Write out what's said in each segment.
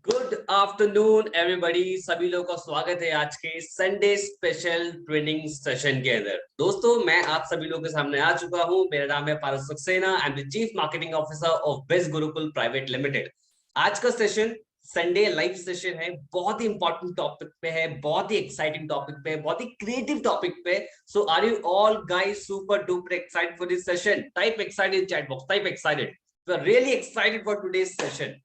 Good afternoon everybody, सभी लोगों का स्वागत है आज के संडे स्पेशल ट्रेनिंग सेशन के अंदर। दोस्तों, मैं आप सभी लोगों के सामने आ चुका हूं। मेरा नाम है Paras Saxena. I am the chief marketing officer of best Gurukul private limited. आज का सेशन संडे लाइव सेशन है। बहुत ही इंपॉर्टेंट टॉपिक पे है, बहुत ही एक्साइटिंग टॉपिक पे, बहुत ही क्रिएटिव टॉपिक पे। So are you all guys super duper excited for this session? Type excited in chat box, type excited. We are really excited for today's session.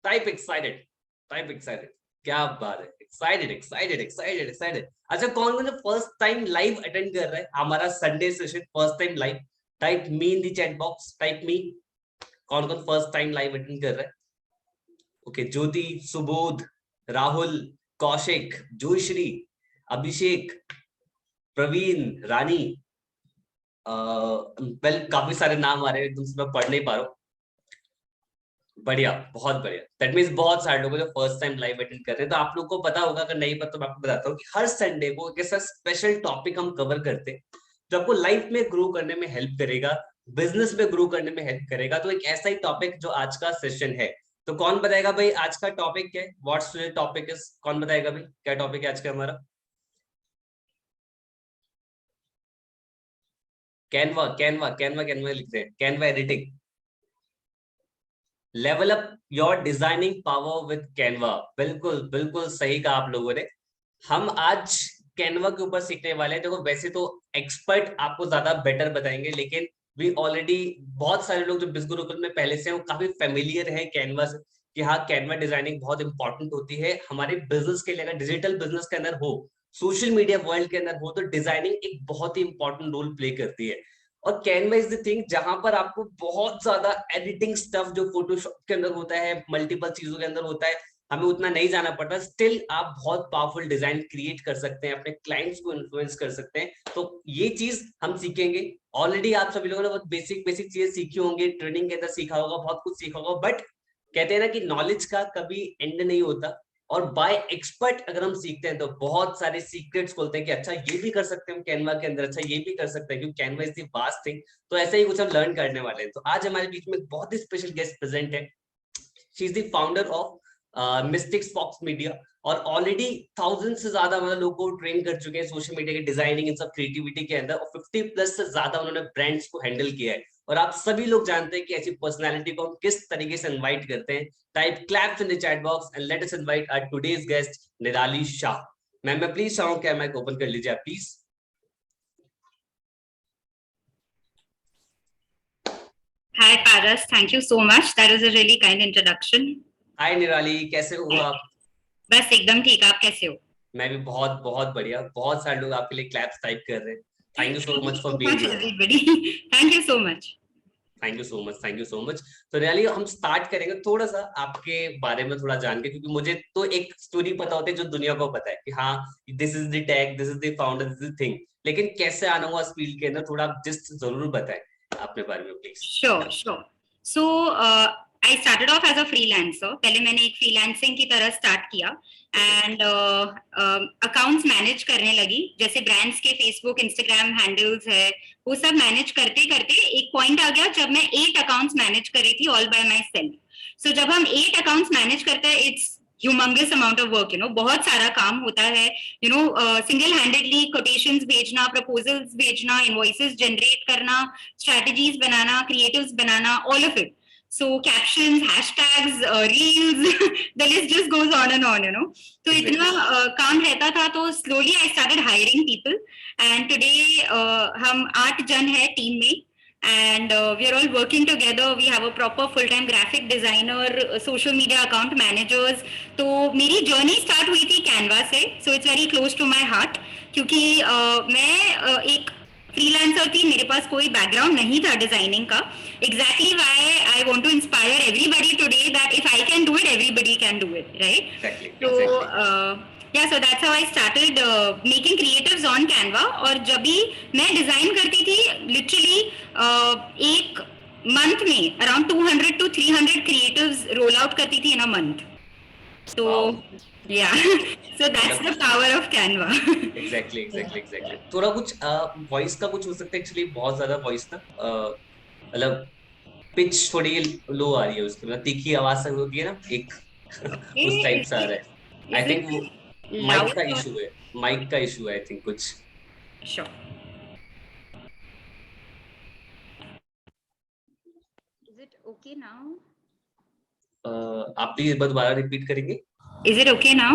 Type excited, type excited. क्या बात है, excited excited excited excited. अच्छा, कौन कौन first time live attend कर रहा है हमारा Sunday session? First time live, type me in the chat box, type me. कौन कौन फर्स्ट टाइम लाइव अटेंड कर रहा है? ओके, ज्योति, सुबोध, राहुल, कौशिक, जोयश्री, अभिषेक, प्रवीण, रानी। वेल, काफी सारे नाम आ रहे हैं, तुमसे मैं पढ़ नहीं पा रहा हूँ। बढ़िया, बहुत बढ़िया। दैट मीन्स बहुत सारे लोग जो फर्स्ट टाइम लाइव अटेंड कर रहे हैं। तो आप लोग को पता होगा, अगर नहीं पता तो मैं आपको बताता हूँ कि हर संडे को एक ऐसा स्पेशल टॉपिक हम कवर करते हैं जो आपको लाइफ में ग्रो करने में हेल्प करेगा, बिजनेस में ग्रो करने में हेल्प करेगा। तो एक ऐसा ही टॉपिक जो आज का सेशन है। तो कौन बताएगा भाई आज का टॉपिक क्या है? What's topic is? कौन बताएगा भाई क्या टॉपिक है आज का हमारा? कैनवा, कैनवा, कैनवा, कैनवा लिखते हैं, Canva editing. Level up your designing power with Canva. बिल्कुल बिल्कुल सही कहा आप लोगों ने। हम आज कैनवा के ऊपर सीखने वाले हैं। देखो, वैसे तो एक्सपर्ट आपको ज्यादा बेटर बताएंगे, लेकिन वी ऑलरेडी बहुत सारे लोग जो बिज गुरुकुल में पहले से हैं वो काफी फेमिलियर हैं कैनवा से, कि हाँ, कैनवा डिजाइनिंग बहुत इंपॉर्टेंट होती है हमारे बिजनेस के लिए। अगर डिजिटल बिजनेस के अंदर हो, सोशल मीडिया वर्ल्ड के अंदर हो, तो डिजाइनिंग एक बहुत ही इंपॉर्टेंट रोल प्ले करती है। और कैनवा इज द थिंग जहां पर आपको बहुत ज्यादा एडिटिंग स्टफ जो फोटोशॉप के अंदर होता है, मल्टीपल चीजों के अंदर होता है, हमें उतना नहीं जाना पड़ता। स्टिल आप बहुत पावरफुल डिजाइन क्रिएट कर सकते हैं, अपने क्लाइंट्स को इन्फ्लुएंस कर सकते हैं। तो ये चीज हम सीखेंगे। ऑलरेडी आप सभी लोगों ने बहुत बेसिक बेसिक चीजें सीखी होंगी, ट्रेनिंग के अंदर सीखा होगा, बहुत कुछ सीखा होगा। बट कहते हैं ना कि नॉलेज का कभी एंड नहीं होता। और बाय एक्सपर्ट अगर हम सीखते हैं तो बहुत सारे सीक्रेट्स खोलते हैं कि अच्छा ये भी कर सकते हैं हम कैनवा के अंदर, अच्छा ये भी कर सकते हैं, क्योंकि Canva is the vast thing. तो ऐसा ही कुछ हम लर्न करने वाले हैं। तो आज हमारे बीच में एक बहुत ही स्पेशल गेस्ट प्रेजेंट है। She is the founder of Mystics Fox Media, और ऑलरेडी थाउजेंड से ज्यादा मतलब लोगों को ट्रेन कर चुके हैं सोशल मीडिया के डिजाइनिंग, इन सब क्रिएटिविटी के अंदर। और 50 प्लस से ज्यादा उन्होंने ब्रांड्स को हैंडल किया है। और आप सभी लोग जानते हैं कि ऐसी पर्सनालिटी को हम किस तरीके से इनवाइट करते हैं। Type claps in the chat box and let us invite our today's guest Nirali Shah. Ma'am, मैं प्लीज चाहूँ क्या माइक ओपन कर लीजिए आप please. Hi Paras, thank you so much. That was a really kind introduction. हाय निराली, कैसे हो आप? बस एकदम ठीक, आप कैसे हो? मैं भी बहुत बहुत बढ़िया। बहुत सारे लोग आपके लिए क्लैप्स टाइप कर रहे हैं। Thank you so Thank you much for so being much here. everybody. Thank you so much. Thank you so much, thank you so much. तो रियली हम स्टार्ट करेंगे थोड़ा सा आपके बारे में थोड़ा जान के, क्योंकि मुझे तो एक स्टोरी पता होती है जो दुनिया को पता है कि हाँ, this is the tech, this is the founder, this is the thing. लेकिन कैसे आना हुआ इस फील्ड के अंदर, थोड़ा आप जिस्ट जरूर बताएं अपने बारे में please. Sure, sure. So I started off as a freelancer. पहले मैंने एक freelancing की तरह start किया and accounts manage करने लगी। जैसे brands के Facebook, Instagram handles है, वो सब manage करते करते एक point आ गया जब मैं 8 accounts manage कर रही थी all by myself. So जब हम 8 accounts manage करते हैं, it's humongous amount of work, बहुत सारा काम होता है, single handedly quotations भेजना, proposals भेजना, invoices generate करना, strategies banana, creatives banana, all of it. So captions, hashtags, reels, the list just goes on and on, तो इतना काम रहता था। तो slowly I started hiring people and today हम 8 जन है टीम में and we are all working together. We have a proper full-time graphic designer, social media account managers. तो मेरी journey start हुई थी Canva से, so it's very close to my heart क्योंकि मैं एक फ्रीलांसर थी, मेरे पास कोई बैकग्राउंड नहीं था डिजाइनिंग का। Exactly why I want to inspire everybody today that if I can do it everybody can do it, right? तो या so that's how I started making creatives on Canva. और जब भी मैं डिजाइन करती थी, लिटरली एक मंथ में around 200 to 300 creatives roll out करती थी इन अ मंथ। तो yeah, so that's the power of Canva. Exactly. थोड़ा कुछ वॉइस का कुछ हो सकता है, एक्चुअली बहुत ज्यादा वॉइस ना, मतलब पिच थोड़ी लो आ रही है उसकी, मतलब तीखी आवाज से होती है ना एक, उस टाइप Okay. से आ रहा है। आई Is it थिंक वो माइक loud का or इशू है, माइक का इशू है आई थिंक कुछ। sure? Is it okay now? आप प्लीज एक बार दोबारा रिपीट करेंगे? Is it okay now?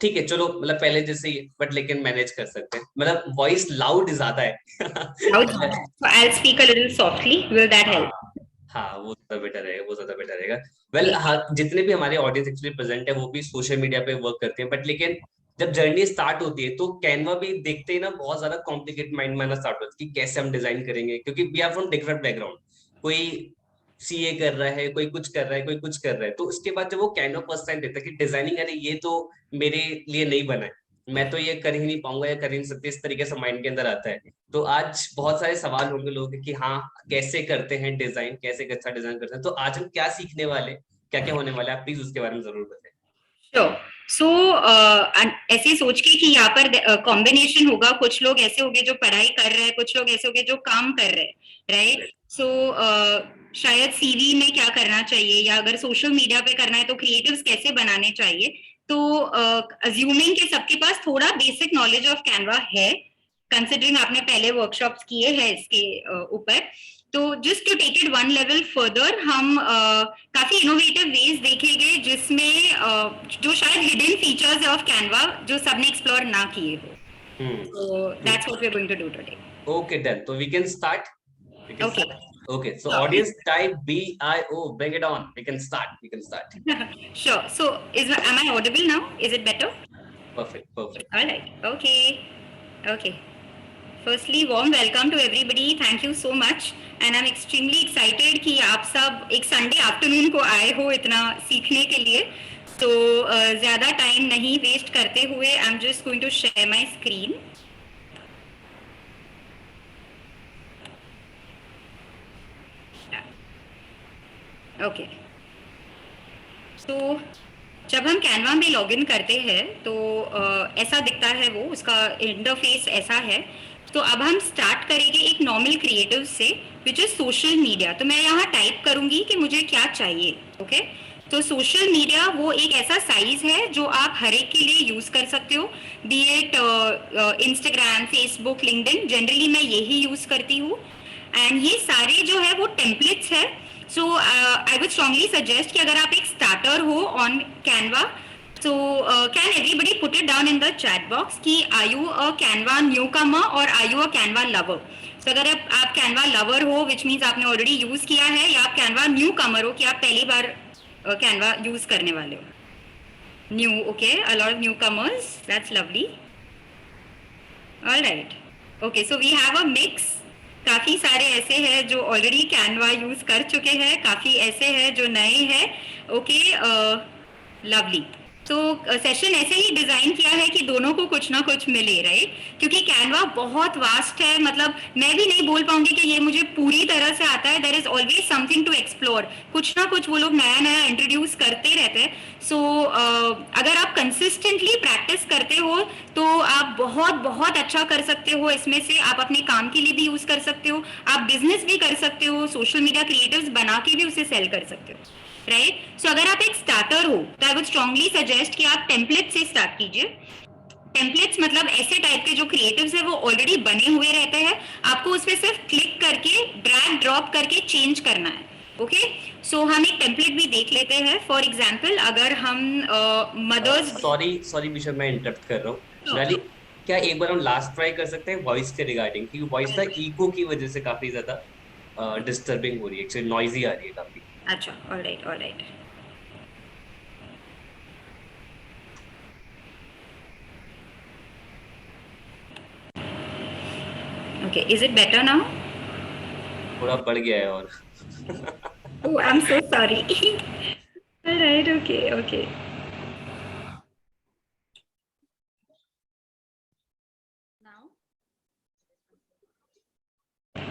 ठीक है चलो, मतलब पहले जैसे ही, बट लेकिन मैनेज कर सकते हैं, मतलब वॉइस लाउड ज्यादा है। Loud. मतलब So I'll speak a little softly. Will that हाँ help? हाँ, वो ज्यादा बेटर रहेगा, वो ज्यादा बेटर रहेगा। वेल हाँ, जितने भी हमारे ऑडियंस एक्चुअली प्रेजेंट है वो भी सोशल मीडिया पे वर्क करते हैं, बट लेकिन जब जर्नी स्टार्ट होती है तो कैनवा भी देखते ही ना बहुत ज्यादा कॉम्प्लिकेट माइंड में आना स्टार्ट होता है कि कैसे हम डिजाइन करेंगे, क्योंकि we are from different background. कोई सीए कर रहा है, कोई कुछ कर रहा है, कोई कुछ कर रहा है, तो उसके बाद जब वो कैनवा फर्स्ट टाइम देखता है कि डिजाइनिंग, अरे ये तो मेरे लिए नहीं बना है, मैं तो ये कर ही नहीं पाऊंगा या कर ही नहीं सकती, इस तरीके से माइंड के अंदर आता है। तो आज बहुत सारे सवाल होंगे लोगों के कि हाँ कैसे करते हैं डिजाइन, कैसे अच्छा डिजाइन करते हैं, तो आज हम क्या सीखने वाले, क्या क्या होने वाला है, आप प्लीज उसके बारे में जरूर बताएं। Sure. So ऐसे सोच के कि यहाँ पर कॉम्बिनेशन होगा, कुछ लोग ऐसे होंगे जो पढ़ाई कर रहे हैं, कुछ लोग ऐसे होंगे जो काम कर रहे हैं, राइट? सो शायद सीवी में क्या करना चाहिए, या अगर सोशल मीडिया पे करना है तो क्रिएटिव्स कैसे बनाने चाहिए। तो अज्यूमिंग कि सबके पास थोड़ा बेसिक नॉलेज ऑफ कैनवा है, कंसिडरिंग आपने पहले वर्कशॉप्स किए हैं इसके ऊपर, तो just to take it one level further, हम काफी इनोवेटिव वेज देखेंगे जिसमें जो शायद हिडन फीचर्स है ऑफ कैनवा जो सबने एक्सप्लोर ना किए हो। So that's what we're going to do today. Okay, done. So we can start. We can Okay. start. Okay. So Sure. audience type BIO. Bring it on. We can start. We can start. Sure. So am I audible now? Is it better? Perfect. Perfect. All right. Okay. Okay. Firstly, warm welcome to everybody. Thank you so much. And I'm extremely excited कि आप सब एक Sunday afternoon को आए हो इतना सीखने के लिए। तो ज़्यादा टाइम नहीं वेस्ट करते हुए I'm just going to share my screen. Okay. तो जब हम कैनवा में लॉगिन करते हैं तो ऐसा दिखता है, वो उसका इंटरफेस ऐसा है। तो अब हम स्टार्ट करेंगे एक नॉर्मल क्रिएटिव से विच इज सोशल मीडिया। तो मैं यहाँ टाइप करूँगी कि मुझे क्या चाहिए। ओके तो सोशल मीडिया वो एक ऐसा साइज है जो आप हर एक के लिए यूज़ कर सकते हो, B it Instagram, Facebook, LinkedIn. Generally मैं यही यूज़ करती हूँ। एंड ये सारे जो है वो टेम्पलेट्स है। So I would strongly suggest कि अगर आप एक स्टार्टर हो on Canva, so can everybody put it down in the chat box कि are you a Canva newcomer or are you a Canva lover? तो अगर आप Canva lover हो which means आपने already use किया है, या आप Canva newcomer हो कि आप पहली बार Canva use करने वाले हो। New, okay, a lot of newcomers, that's lovely. All right, okay, so we have a mix. काफ़ी सारे ऐसे हैं जो ऑलरेडी कैनवा यूज़ कर चुके हैं, काफ़ी ऐसे हैं जो नए हैं। Okay lovely. तो सेशन ऐसे ही डिज़ाइन किया है कि दोनों को कुछ ना कुछ मिले, राइट? क्योंकि कैनवा बहुत वास्ट है, मतलब मैं भी नहीं बोल पाऊंगी कि ये मुझे पूरी तरह से आता है। There is always something to explore, कुछ ना कुछ वो लोग नया नया इंट्रोड्यूस करते रहते हैं। सो अगर आप कंसिस्टेंटली प्रैक्टिस करते हो तो आप बहुत बहुत अच्छा कर सकते हो इसमें से। आप अपने काम के लिए भी यूज़ कर सकते हो, आप बिजनेस भी कर सकते हो, सोशल मीडिया क्रिएटिव्स बना के भी उसे सेल कर सकते हो, राइट? सो अगर आप एक स्टार्टर हो तो आई वुड स्ट्रांगली सजेस्ट कि आप टेम्पलेट से स्टार्ट कीजिए। टेम्पलेट्स मतलब ऐसे टाइप के जो क्रिएटिव्स है वो ऑलरेडी बने हुए रहते हैं, आपको उस पर सिर्फ क्लिक करके ड्रैग ड्रॉप करके चेंज करना है। ओके सो हम एक टेम्पलेट भी देख लेते हैं। फॉर एग्जाम्पल अगर हम मदर्स सॉरी मिशा, मैं इंटरप्ट कर रहा हूँ। मिताली, क्या एक बार हम लास्ट ट्राई कर सकते हैं वॉइस के रिगार्डिंग, क्योंकि वॉइस ना इको की वजह से काफी ज्यादा डिस्टर्बिंग हो रही है, एक्चुअली नॉइजी आ रही है काफी। अच्छा alright alright. Okay is it better now? थोड़ा बढ़ गया है और Oh, I'm so sorry. All right, okay, okay. Now?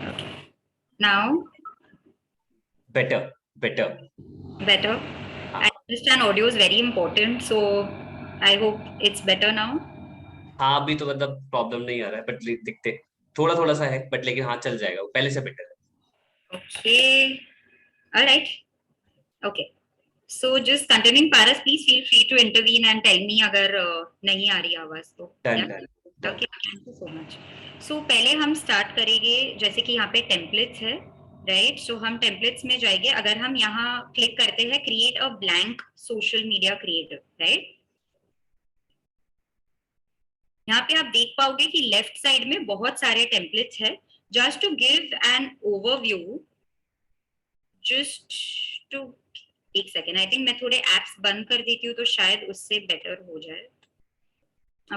Okay. Now? Better better. Better? I understand audio is very important, so I hope it's better now. हाँ अभी तो मतलब problem नहीं आ रहा है, बट दिखते थोड़ा थोड़ा सा है, बट लेकिन हाँ चल जाएगा, वो पहले से बेटर है। Okay. All right. Okay. So just continuing, Paras, please feel free to intervene and tell me अगर नहीं आ रही आवाज तो. Done Yeah? Done. Okay, thank you so much. So पहले हम स्टार्ट करेंगे, जैसे कि यहाँ पे टेम्पलेट्स है, राइट? सो हम टेम्पलेट्स में जाएंगे. अगर हम यहाँ क्लिक करते हैं create a blank social media creator, right? यहाँ पे आप देख पाओगे कि लेफ्ट साइड में बहुत सारे टेम्पलेट्स है. Just to give an overview, just to, एक सेकेंड, आई थिंक मैं थोड़े एप्स बंद कर देती हूँ तो शायद उससे बेटर हो जाए.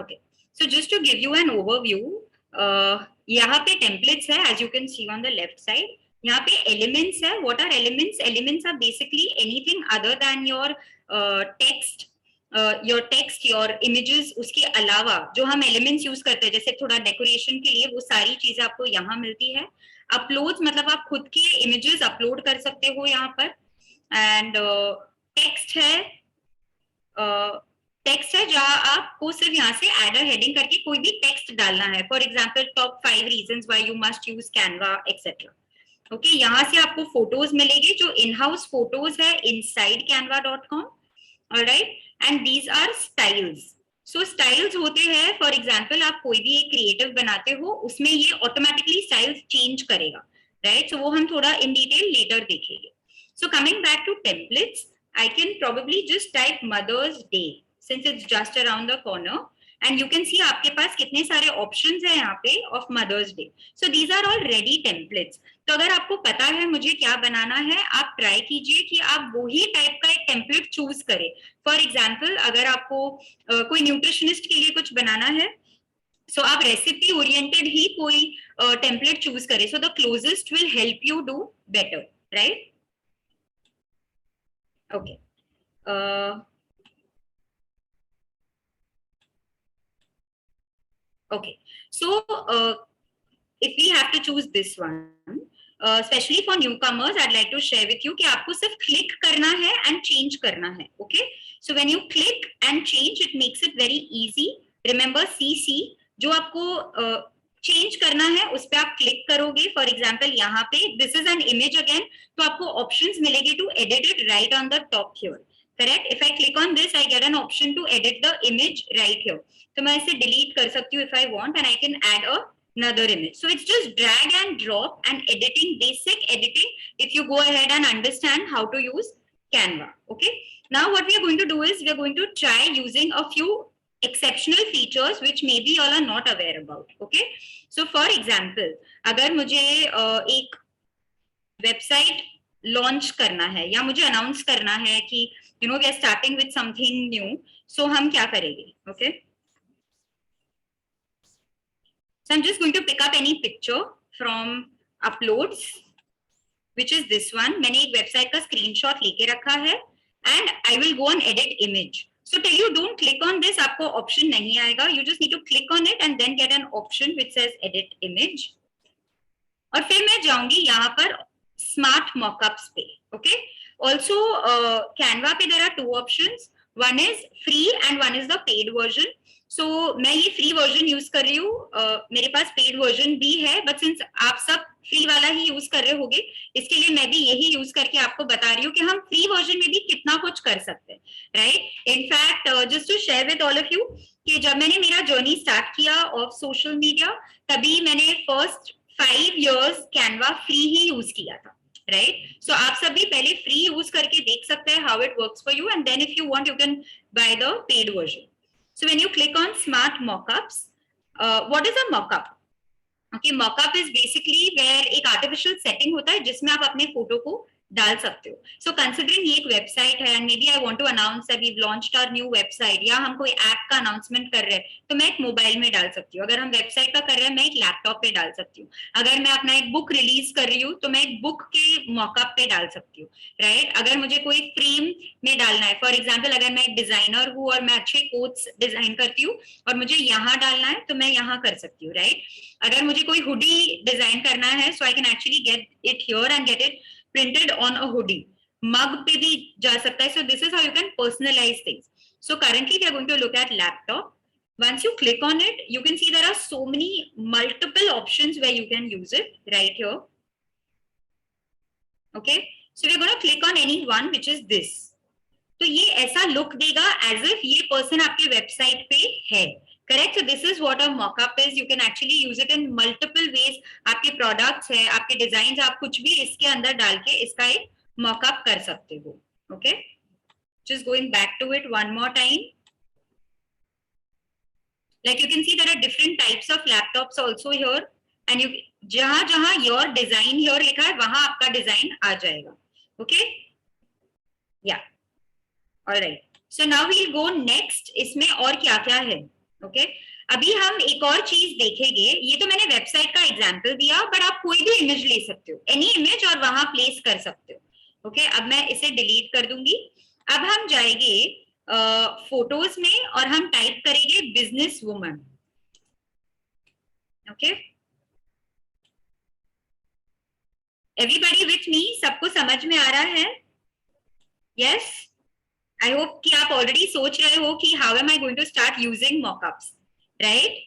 Okay, so just to give you an overview, यहाँ पे टेम्पलेट्स है as you can see on the left side. यहाँ पे एलिमेंट्स है. What are elements? Elements are basically anything other than your text, your text, your images. उसके अलावा जो हम एलिमेंट्स यूज करते हैं, जैसे थोड़ा डेकोरेशन के लिए, वो सारी चीजें आपको यहाँ मिलती है. अपलोड्स मतलब आप खुद की इमेजेस अपलोड कर सकते हो यहाँ पर. एंड टेक्स्ट है, टेक्स्ट है जहां आपको सिर्फ यहाँ से एड हेडिंग करके कोई भी टेक्स्ट डालना है. For example top 5 reasons why you must use Canva etcetera. Okay, यहाँ से आपको फोटोज मिलेगी जो इन हाउस फोटोज है inside canva.com. Alright, and these are styles. So styles होते हैं, फॉर एग्जाम्पल आप कोई भी एक क्रिएटिव बनाते हो, उसमें ये ऑटोमेटिकली स्टाइल्स चेंज करेगा, राइट? सो वो हम थोड़ा इन डिटेल लेटर देखेंगे. So coming back to templates, I can probably just type Mother's Day since it's just around the corner, and you can see आपके पास कितने सारे options हैं यहाँ पे of Mother's Day. So these are all ready templates. तो अगर आपको पता है मुझे क्या बनाना है, आप ट्राई कीजिए कि आप वही टाइप का एक टेम्पलेट चूज करें. फॉर एग्जाम्पल अगर आपको कोई न्यूट्रिशनिस्ट के लिए कुछ बनाना है, सो आप रेसिपी ओरिएंटेड ही कोई टेम्पलेट चूज करें. So the closest will help you do better, right? Okay. Okay. So if we have to choose this one, especially for newcomers, I'd like to share with you कि आपको सिर्फ click करना है and change करना है. Okay. So when you click and change, it makes it very easy. Remember CC, जो आपको change करना है उस पे आप क्लिक करोगे. फॉर एग्जाम्पल यहाँ पे this is an image again, तो आपको ऑप्शंस मिलेगी to edit it right on the top here, correct? If I click on this, I get an option to edit the image right here. तो मैं इसे delete कर सकती हूँ if I want, and I can add another image. So it's just drag and drop and editing, basic editing, if you go ahead and understand how to use Canva. Okay, now what we are going to do is we are going to try using a few exceptional features which maybe you all are not aware about. Okay, so for example, अगर मुझे एक website launch करना है या मुझे announce करना है कि you know we are starting with something new, so हम क्या करेंगे? Okay, so I'm just going to pick up any picture from uploads, which is this one. मैंने एक वेबसाइट का स्क्रीनशॉट लेके रखा है and I will go on edit image. So till you don't click on this, आपको option नहीं आएगा. You just need to click on it and then get an option which says edit image. और फिर मैं जाऊंगी यहाँ पर smart mockups पे. ओके, ऑल्सो कैनवा पे there are 2 options. One is free and one is the paid version. So मैं ये फ्री वर्जन यूज कर रही हूँ. मेरे पास पेड वर्जन भी है, बट सिंस आप सब फ्री वाला ही यूज कर रहे होगे, इसके लिए मैं भी यही यूज करके आपको बता रही हूँ कि हम फ्री वर्जन में भी कितना कुछ कर सकते हैं, right? In fact just to share with all of you कि जब मैंने मेरा जर्नी स्टार्ट किया ऑफ सोशल मीडिया, तभी मैंने फर्स्ट 5 years कैनवा फ्री ही यूज किया था, राइट? सो आप सब भी पहले फ्री यूज करके देख सकते हैं how it works for you, and then if you want you can buy the paid version. So when you click on smart mockups, what is a mockup? Okay, mockup is basically where एक artificial setting होता है जिसमें आप अपने photo को डाल सकते हो. सो कंसिडरिंग ये एक वेबसाइट है and maybe I want to announce that we launched our new website, या हम कोई ऐप का अनाउंसमेंट कर रहे हैं, तो मैं एक मोबाइल में डाल सकती हूँ. अगर हम वेबसाइट का कर रहे हैं, मैं एक लैपटॉप पे डाल सकती हूँ. अगर मैं अपना एक बुक रिलीज कर रही हूँ, तो मैं एक बुक के मॉकअप पे डाल सकती हूँ, राइट? अगर मुझे कोई फ्रेम में डालना है, फॉर एग्जाम्पल अगर मैं एक डिजाइनर हूँ और मैं अच्छे कोट्स डिजाइन करती हूँ और मुझे यहाँ डालना है, तो मैं यहाँ कर सकती हूँ, राइट? अगर मुझे कोई हुडी डिजाइन करना है, so I can actually get it here and get it printed on a hoodie. Mug पे भी जा सकता है. So this is how you can personalize things. So currently we are going to look at laptop. Once you click on it, you can see there are so many multiple options where you can use it right here. Okay, so we're going to click on any one, which is this. तो ये ऐसा look देगा as if ये person आपके website पे है. Correct. So this is what a mock-up is. You can actually use it in multiple ways. आपके products है, आपके डिजाइन, आप कुछ भी इसके अंदर डाल के इसका एक मॉकअप कर सकते हो. Okay, just going back to it one more time. Like you can see there are different types of laptops also here, and you जहां जहां your design here लिखा है वहां आपका डिजाइन आ जाएगा. Okay, yeah, all right. So now we'll go next. इसमें और क्या क्या है? Okay, अभी हम एक और चीज देखेंगे. ये तो मैंने वेबसाइट का एग्जांपल दिया, बट आप कोई भी इमेज ले सकते हो, एनी इमेज, और वहां प्लेस कर सकते हो. ओके, अब मैं इसे डिलीट कर दूंगी. अब हम जाएंगे फोटोज में और हम टाइप करेंगे business woman. Okay, everybody with me? सबको समझ में आ रहा है? यस, आई होप कि आप ऑलरेडी सोच रहे हो कि how am I going to start using mockups, right?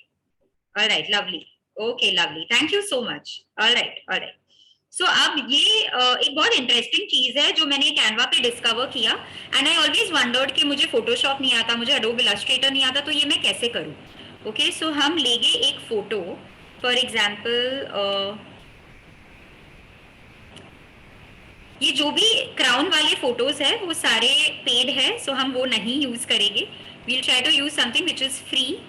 Alright, lovely. Okay, lovely, thank you so much. Alright, alright. So अब ये एक बहुत इंटरेस्टिंग चीज है जो मैंने कैनवा पे डिस्कवर किया. एंड आई ऑलवेज वंडर्ड कि मुझे फोटोशॉप नहीं आता, मुझे एडोब इलस्ट्रेटर नहीं आता, तो ये मैं कैसे करूं? ओके, सो हम लेंगे एक फोटो. फॉर एग्जाम्पल ये जो भी क्राउन वाले फोटोज है वो सारे पेड है, सो हम वो नहीं यूज करेंगे. We'll try to use something which is free.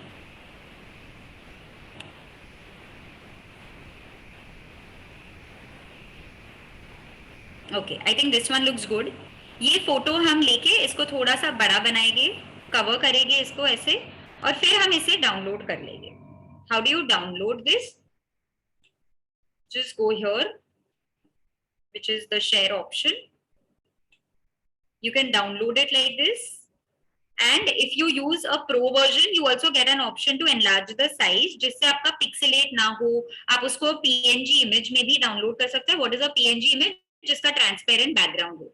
Okay, I think this one looks good. ये फोटो हम लेके इसको थोड़ा सा बड़ा बनाएंगे, कवर करेंगे इसको ऐसे, और फिर हम इसे डाउनलोड कर लेंगे. How do you download this? Just go here, which is the share option. You can download it like this, and if you use a pro version you also get an option to enlarge the size, जिससे आपका pixelate ना हो. आप उसको png image में भी download कर सकते हैं. what is a png image? जिसका ट्रांसपेरेंट बैकग्राउंड हो.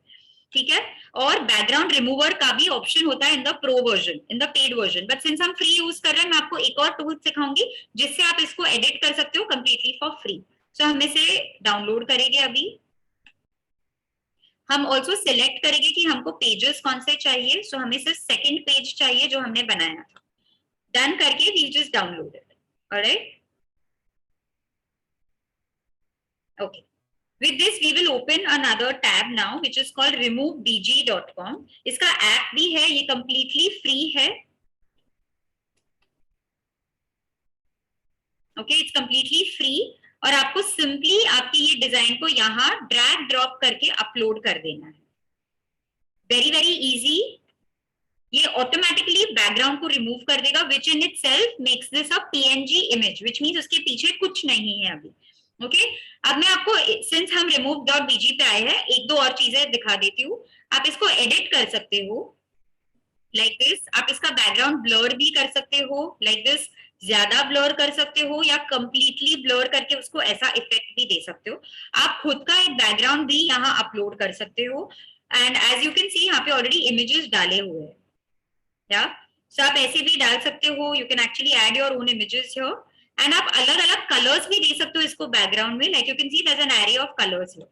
ठीक है, और बैकग्राउंड रिमूवर का भी ऑप्शन होता है in the pro version, in the paid version. But since हम फ्री यूज कर रहे हैं, मैं आपको एक और टूल सिखाऊंगी जिससे आप इसको एडिट कर सकते हो कंप्लीटली फॉर फ्री. सो हम इसे डाउनलोड करेंगे. अभी हम ऑल्सो सिलेक्ट करेंगे कि हमको पेजेस कौन से चाहिए. सो हमें सिर्फ सेकंड पेज चाहिए जो हमने बनाया था. डन करके we just download it. Alright, okay. With this we will open another tab now which is called removebg.com. इसका ऐप भी है, ये completely free है. Okay, it's completely free. और आपको सिंपली आपकी ये डिजाइन को यहाँ ड्रैग ड्रॉप करके अपलोड कर देना है. Very very easy. ये ऑटोमेटिकली बैकग्राउंड को रिमूव कर देगा, which in itself makes this a PNG image, which means उसके पीछे कुछ नहीं है अभी. ओके, अब मैं आपको, सिंस हम remove.bg पे आए हैं, एक दो और चीजें दिखा देती हूँ. आप इसको एडिट कर सकते हो लाइक दिस. आप इसका बैकग्राउंड ब्लर भी कर सकते हो लाइक दिस, ज्यादा ब्लर कर सकते हो, या कंप्लीटली ब्लर करके उसको ऐसा इफेक्ट भी दे सकते हो. आप खुद का एक बैकग्राउंड भी यहाँ अपलोड कर सकते हो. And as you can see यहाँ पे ऑलरेडी इमेजेस डाले हुए हैं. या सो आप ऐसे भी डाल सकते हो. You can actually add your own images here. And आप अलग अलग कलर्स भी दे सकते हो इसको बैकग्राउंड में. Like you can see there is an array of colours here.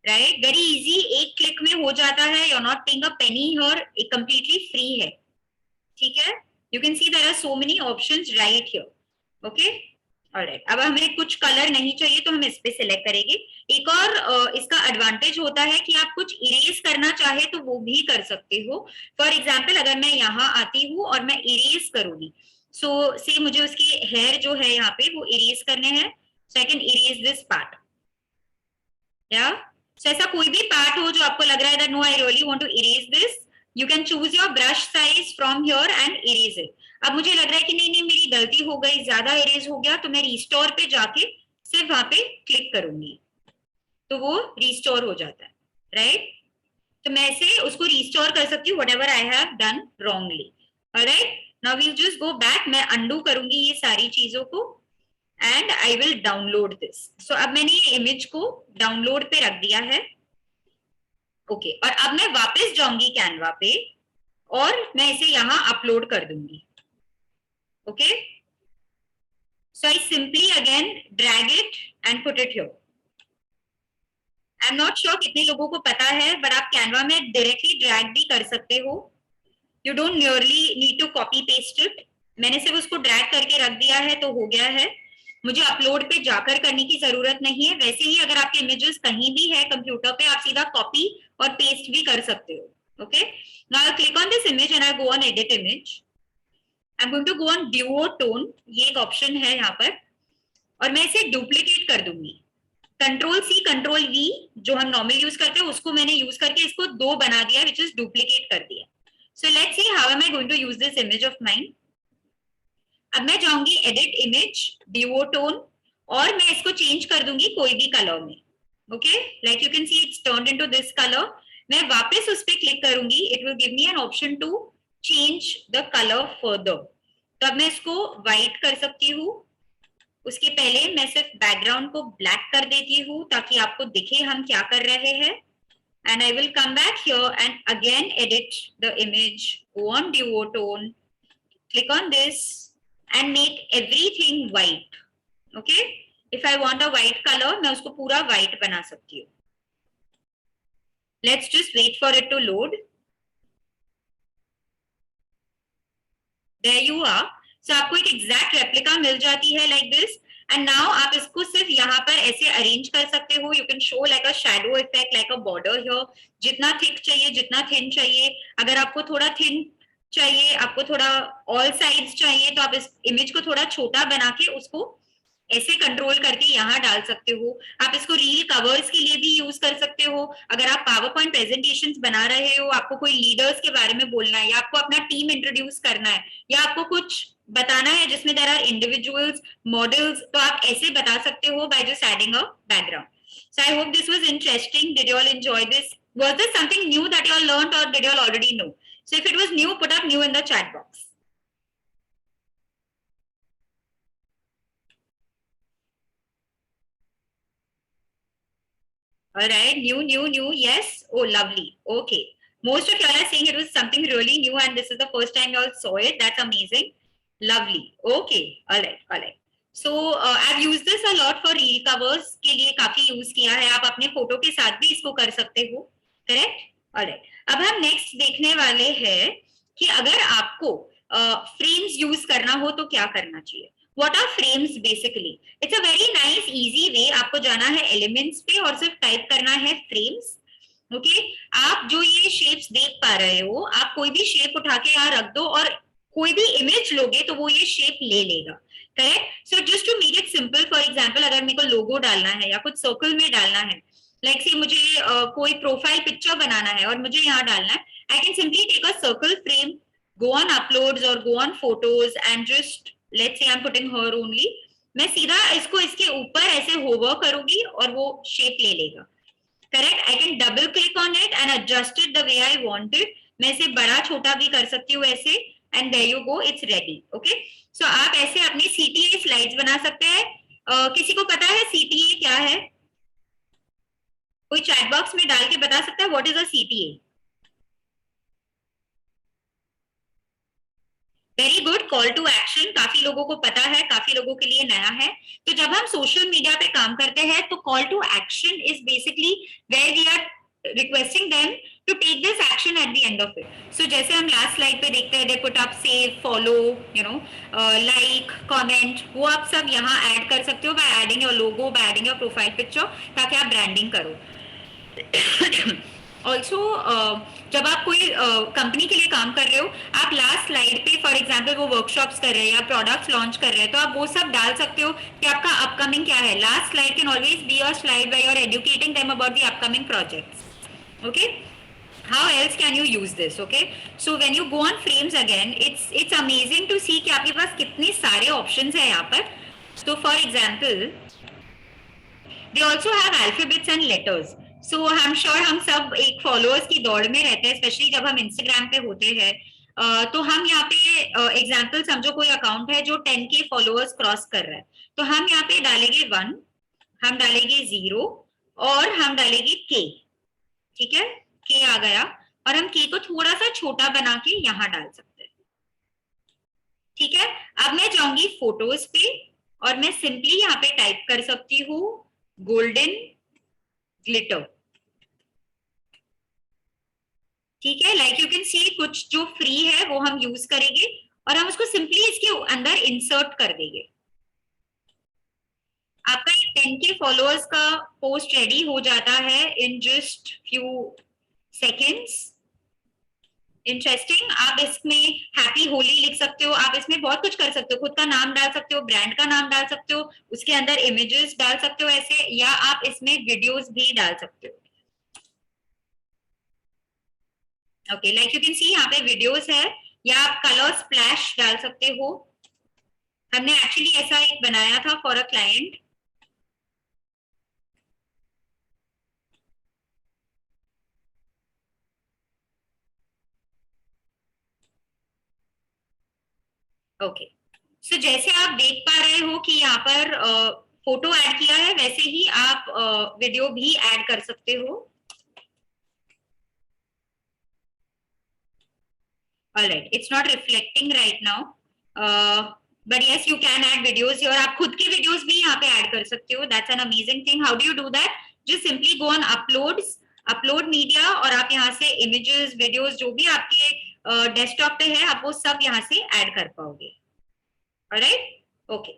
Right, very easy, एक क्लिक में हो जाता है. You are not paying a penny here, ये कंप्लीटली फ्री है. ठीक है, you can see there are so many options right here. Okay, alright. अब हमें कुछ कलर नहीं चाहिए तो हम इस पे सिलेक्ट करेंगे. एक और इसका एडवांटेज होता है कि आप कुछ इरेज करना चाहे तो वो भी कर सकते हो. फॉर एग्जाम्पल अगर मैं यहाँ आती हूँ और मैं इरेज करूंगी, सो से मुझे उसके हेयर जो है यहाँ पे वो इरेज करने हैं. So I can erase this part. या सो ऐसा कोई भी पार्ट हो जो आपको लग रहा है that no I really want to erase this, you can choose your brush size from here and erase it. अब मुझे लग रहा है कि नहीं नहीं मेरी गलती हो गई, ज्यादा इरेज हो गया, तो मैं रिस्टोर पे जाके सिर्फ वहां पे क्लिक करूंगी तो वो रिस्टोर हो जाता है. राइट, तो मैं ऐसे उसको रिस्टोर कर सकती हूँ whatever I have done wrongly. Alright, now we will just go back. मैं अंडू करूंगी ये सारी चीजों को and I will download this. So अब मैंने ये इमेज को डाउनलोड पे रख दिया है. ओके, और अब मैं वापस जाऊंगी कैनवा पे और मैं इसे यहाँ अपलोड कर दूंगी. Okay, so I simply again drag it and put it here. I am not sure कितने लोगों को पता है, बट आप कैनवा में डायरेक्टली ड्रैग भी कर सकते हो. You don't nearly need to copy paste it. मैंने सिर्फ उसको ड्रैग करके रख दिया है तो हो गया है. मुझे अपलोड पे जाकर करने की जरूरत नहीं है. वैसे ही अगर आपके इमेजेस कहीं भी है कंप्यूटर पे, आप सीधा कॉपी और पेस्ट भी कर सकते हो. Okay, now I click on this image and I go on edit image. I am going to go on duotone, ये एक ऑप्शन है यहाँ पर, और मैं इसे डुप्लीकेट कर दूंगी. कंट्रोल सी कंट्रोल वी जो हम नॉर्मल यूज करते हैं उसको मैंने यूज करके इसको 2 बना दिया, विच इज डुप्लीकेट कर दिया. So let's see how am I going to use this image of mine. अब मैं जाऊंगी एडिट इमेज, डुओटोन, और मैं इसको चेंज कर दूंगी कोई भी कलर में. Okay, like you can see it's turned into this colour. मैं वापस उस पर क्लिक करूंगी, it will give me an option to change the colour further. तो अब मैं इसको व्हाइट कर सकती हूँ. उसके पहले मैं सिर्फ बैकग्राउंड को ब्लैक कर देती हूँ ताकि आपको दिखे हम क्या कर रहे हैं. And I will come back here and again edit the image, go on duotone, click on this and make everything white. Okay, if I want a white color मैं उसको पूरा white बना सकती हूँ. Let's just wait for it to load. There you are. So आपको एक exact replica मिल जाती है like this. And now आप इसको सिर्फ यहाँ पर ऐसे arrange कर सकते हो. You can show like a shadow effect, like a border here. जितना thick चाहिए, जितना thin चाहिए. अगर आपको थोड़ा thin चाहिए, आपको थोड़ा ऑल साइड्स चाहिए, तो आप इस इमेज को थोड़ा छोटा बना के उसको ऐसे कंट्रोल करके यहाँ डाल सकते हो. आप इसको रील कवर्स के लिए भी यूज कर सकते हो. अगर आप पावर पॉइंट प्रेजेंटेशंस बना रहे हो, आपको कोई लीडर्स के बारे में बोलना है, या आपको अपना टीम इंट्रोड्यूस करना है, या आपको कुछ बताना है जिसमें देयर आर इंडिविजुअल्स मॉडल्स, तो आप ऐसे बता सकते हो by just adding a background. So I hope this was interesting. Did you all enjoy this? Was this something new that you all learned, or did you all already know? So if it was new, put up new in the chat box. All right, new, yes. Oh, lovely. Okay. Most of y'all are saying it was something really new and this is the first time y'all saw it. That's amazing. Lovely. Okay. All right. So I've used this a lot for reel covers के लिए काफी use किया है. आप अपने photo के साथ भी इसको कर सकते हो. करेक्ट. ऑलराइट, अब हम नेक्स्ट देखने वाले हैं कि अगर आपको फ्रेम्स यूज करना हो तो क्या करना चाहिए. What are frames basically? It's a very nice easy way. आपको जाना है एलिमेंट्स पे और सिर्फ टाइप करना है फ्रेम्स. ओके, आप जो ये शेप्स देख पा रहे हो, आप कोई भी शेप उठा के यहाँ रख दो और कोई भी इमेज लोगे तो वो ये शेप ले लेगा. Correct. So just to make it simple, for example अगर मेरे को लोगो डालना है या कुछ सर्कल में डालना है, लाइक से मुझे कोई प्रोफाइल पिक्चर बनाना है और मुझे यहाँ डालना है, I can simply take a circle frame, go on uploads or go on photos and just let's say I'm putting her only. मैं सीधा इसको इसके ऊपर ऐसे होवर करूंगी और वो शेप ले लेगा. Correct. I can double click on it and adjust it the way I want it. मैं इसे बड़ा छोटा भी कर सकती हूँ ऐसे, and there you go, it's ready. Okay, so आप ऐसे अपनी CTA स्लाइड्स बना सकते हैं. किसी को पता है CTA क्या है? कोई चैट बॉक्स में डाल के बता सकता है what is a CTA? Very good, call to action. काफी लोगों को पता है, काफी लोगों के लिए नया है. तो जब हम सोशल मीडिया पे काम करते हैं तो call to action is basically where we are requesting them to take this action at the end of it. So जैसे हम लास्ट स्लाइड पे देखते हैं, they put up save, follow, you know, like, comment, वो आप सब यहाँ add कर सकते हो by adding your logo, by adding your profile picture, ताकि आप ब्रांडिंग करो. ऑल्सो जब आप कोई कंपनी के लिए काम कर रहे हो, आप लास्ट स्लाइड पे फॉर एग्जांपल वो वर्कशॉप्स कर रहे हैं या प्रोडक्ट्स लॉन्च कर रहे हैं, तो आप वो सब डाल सकते हो कि आपका अपकमिंग क्या है. Last slide can always be a slide where you are educating them about the upcoming projects. Okay, how else can you use this? Okay, so when you go on frames again, it's amazing to see कि आपके पास कितने सारे options है यहाँ पर. So for example, they also have alphabets and letters. So I'm sure हम सब एक followers की दौड़ में रहते हैं, स्पेशली जब हम Instagram पे होते हैं. तो हम यहाँ पे एग्जाम्पल समझो कोई अकाउंट है जो 10K फॉलोअर्स क्रॉस कर रहा है, तो हम यहाँ पे डालेंगे 1, हम डालेंगे 0 और हम डालेंगे K. ठीक है, K आ गया और हम K को थोड़ा सा छोटा बना के यहाँ डाल सकते हैं. ठीक है, अब मैं जाऊंगी फोटोज पे और मैं सिंपली यहाँ पे टाइप कर सकती हूँ गोल्डन ग्लिटर. ठीक है, लाइक यू कैन सी कुछ जो फ्री है वो हम यूज करेंगे और हम उसको सिंपली इसके अंदर इंसर्ट कर देंगे। आपका 10K फॉलोअर्स का पोस्ट रेडी हो जाता है in just few seconds. Interesting. आप इसमें हैप्पी होली लिख सकते हो, आप इसमें बहुत कुछ कर सकते हो, खुद का नाम डाल सकते हो, ब्रांड का नाम डाल सकते हो, उसके अंदर इमेजेस डाल सकते हो ऐसे, या आप इसमें वीडियोस भी डाल सकते हो। Okay, like you can see यहाँ पे वीडियोस है, या आप कलर स्प्लैश डाल सकते हो। हमने एक्चुअली ऐसा एक बनाया था फॉर अ क्लाइंट। ओके, सो जैसे आप देख पा रहे हो कि यहाँ पर फोटो ऐड किया है, वैसे ही आप वीडियो भी ऐड कर सकते हो। Alright, it's not reflecting right now, but yes you can add videos और आप खुद के वीडियोस भी यहाँ पे ऐड कर सकते हो। That's an amazing thing. How do you do that? Just simply go on uploads, upload media, और आप यहाँ से इमेजेस, वीडियोस जो भी आपके डेस्कटॉप पे है, आप वो सब यहाँ से ऐड कर पाओगे। Alright, okay.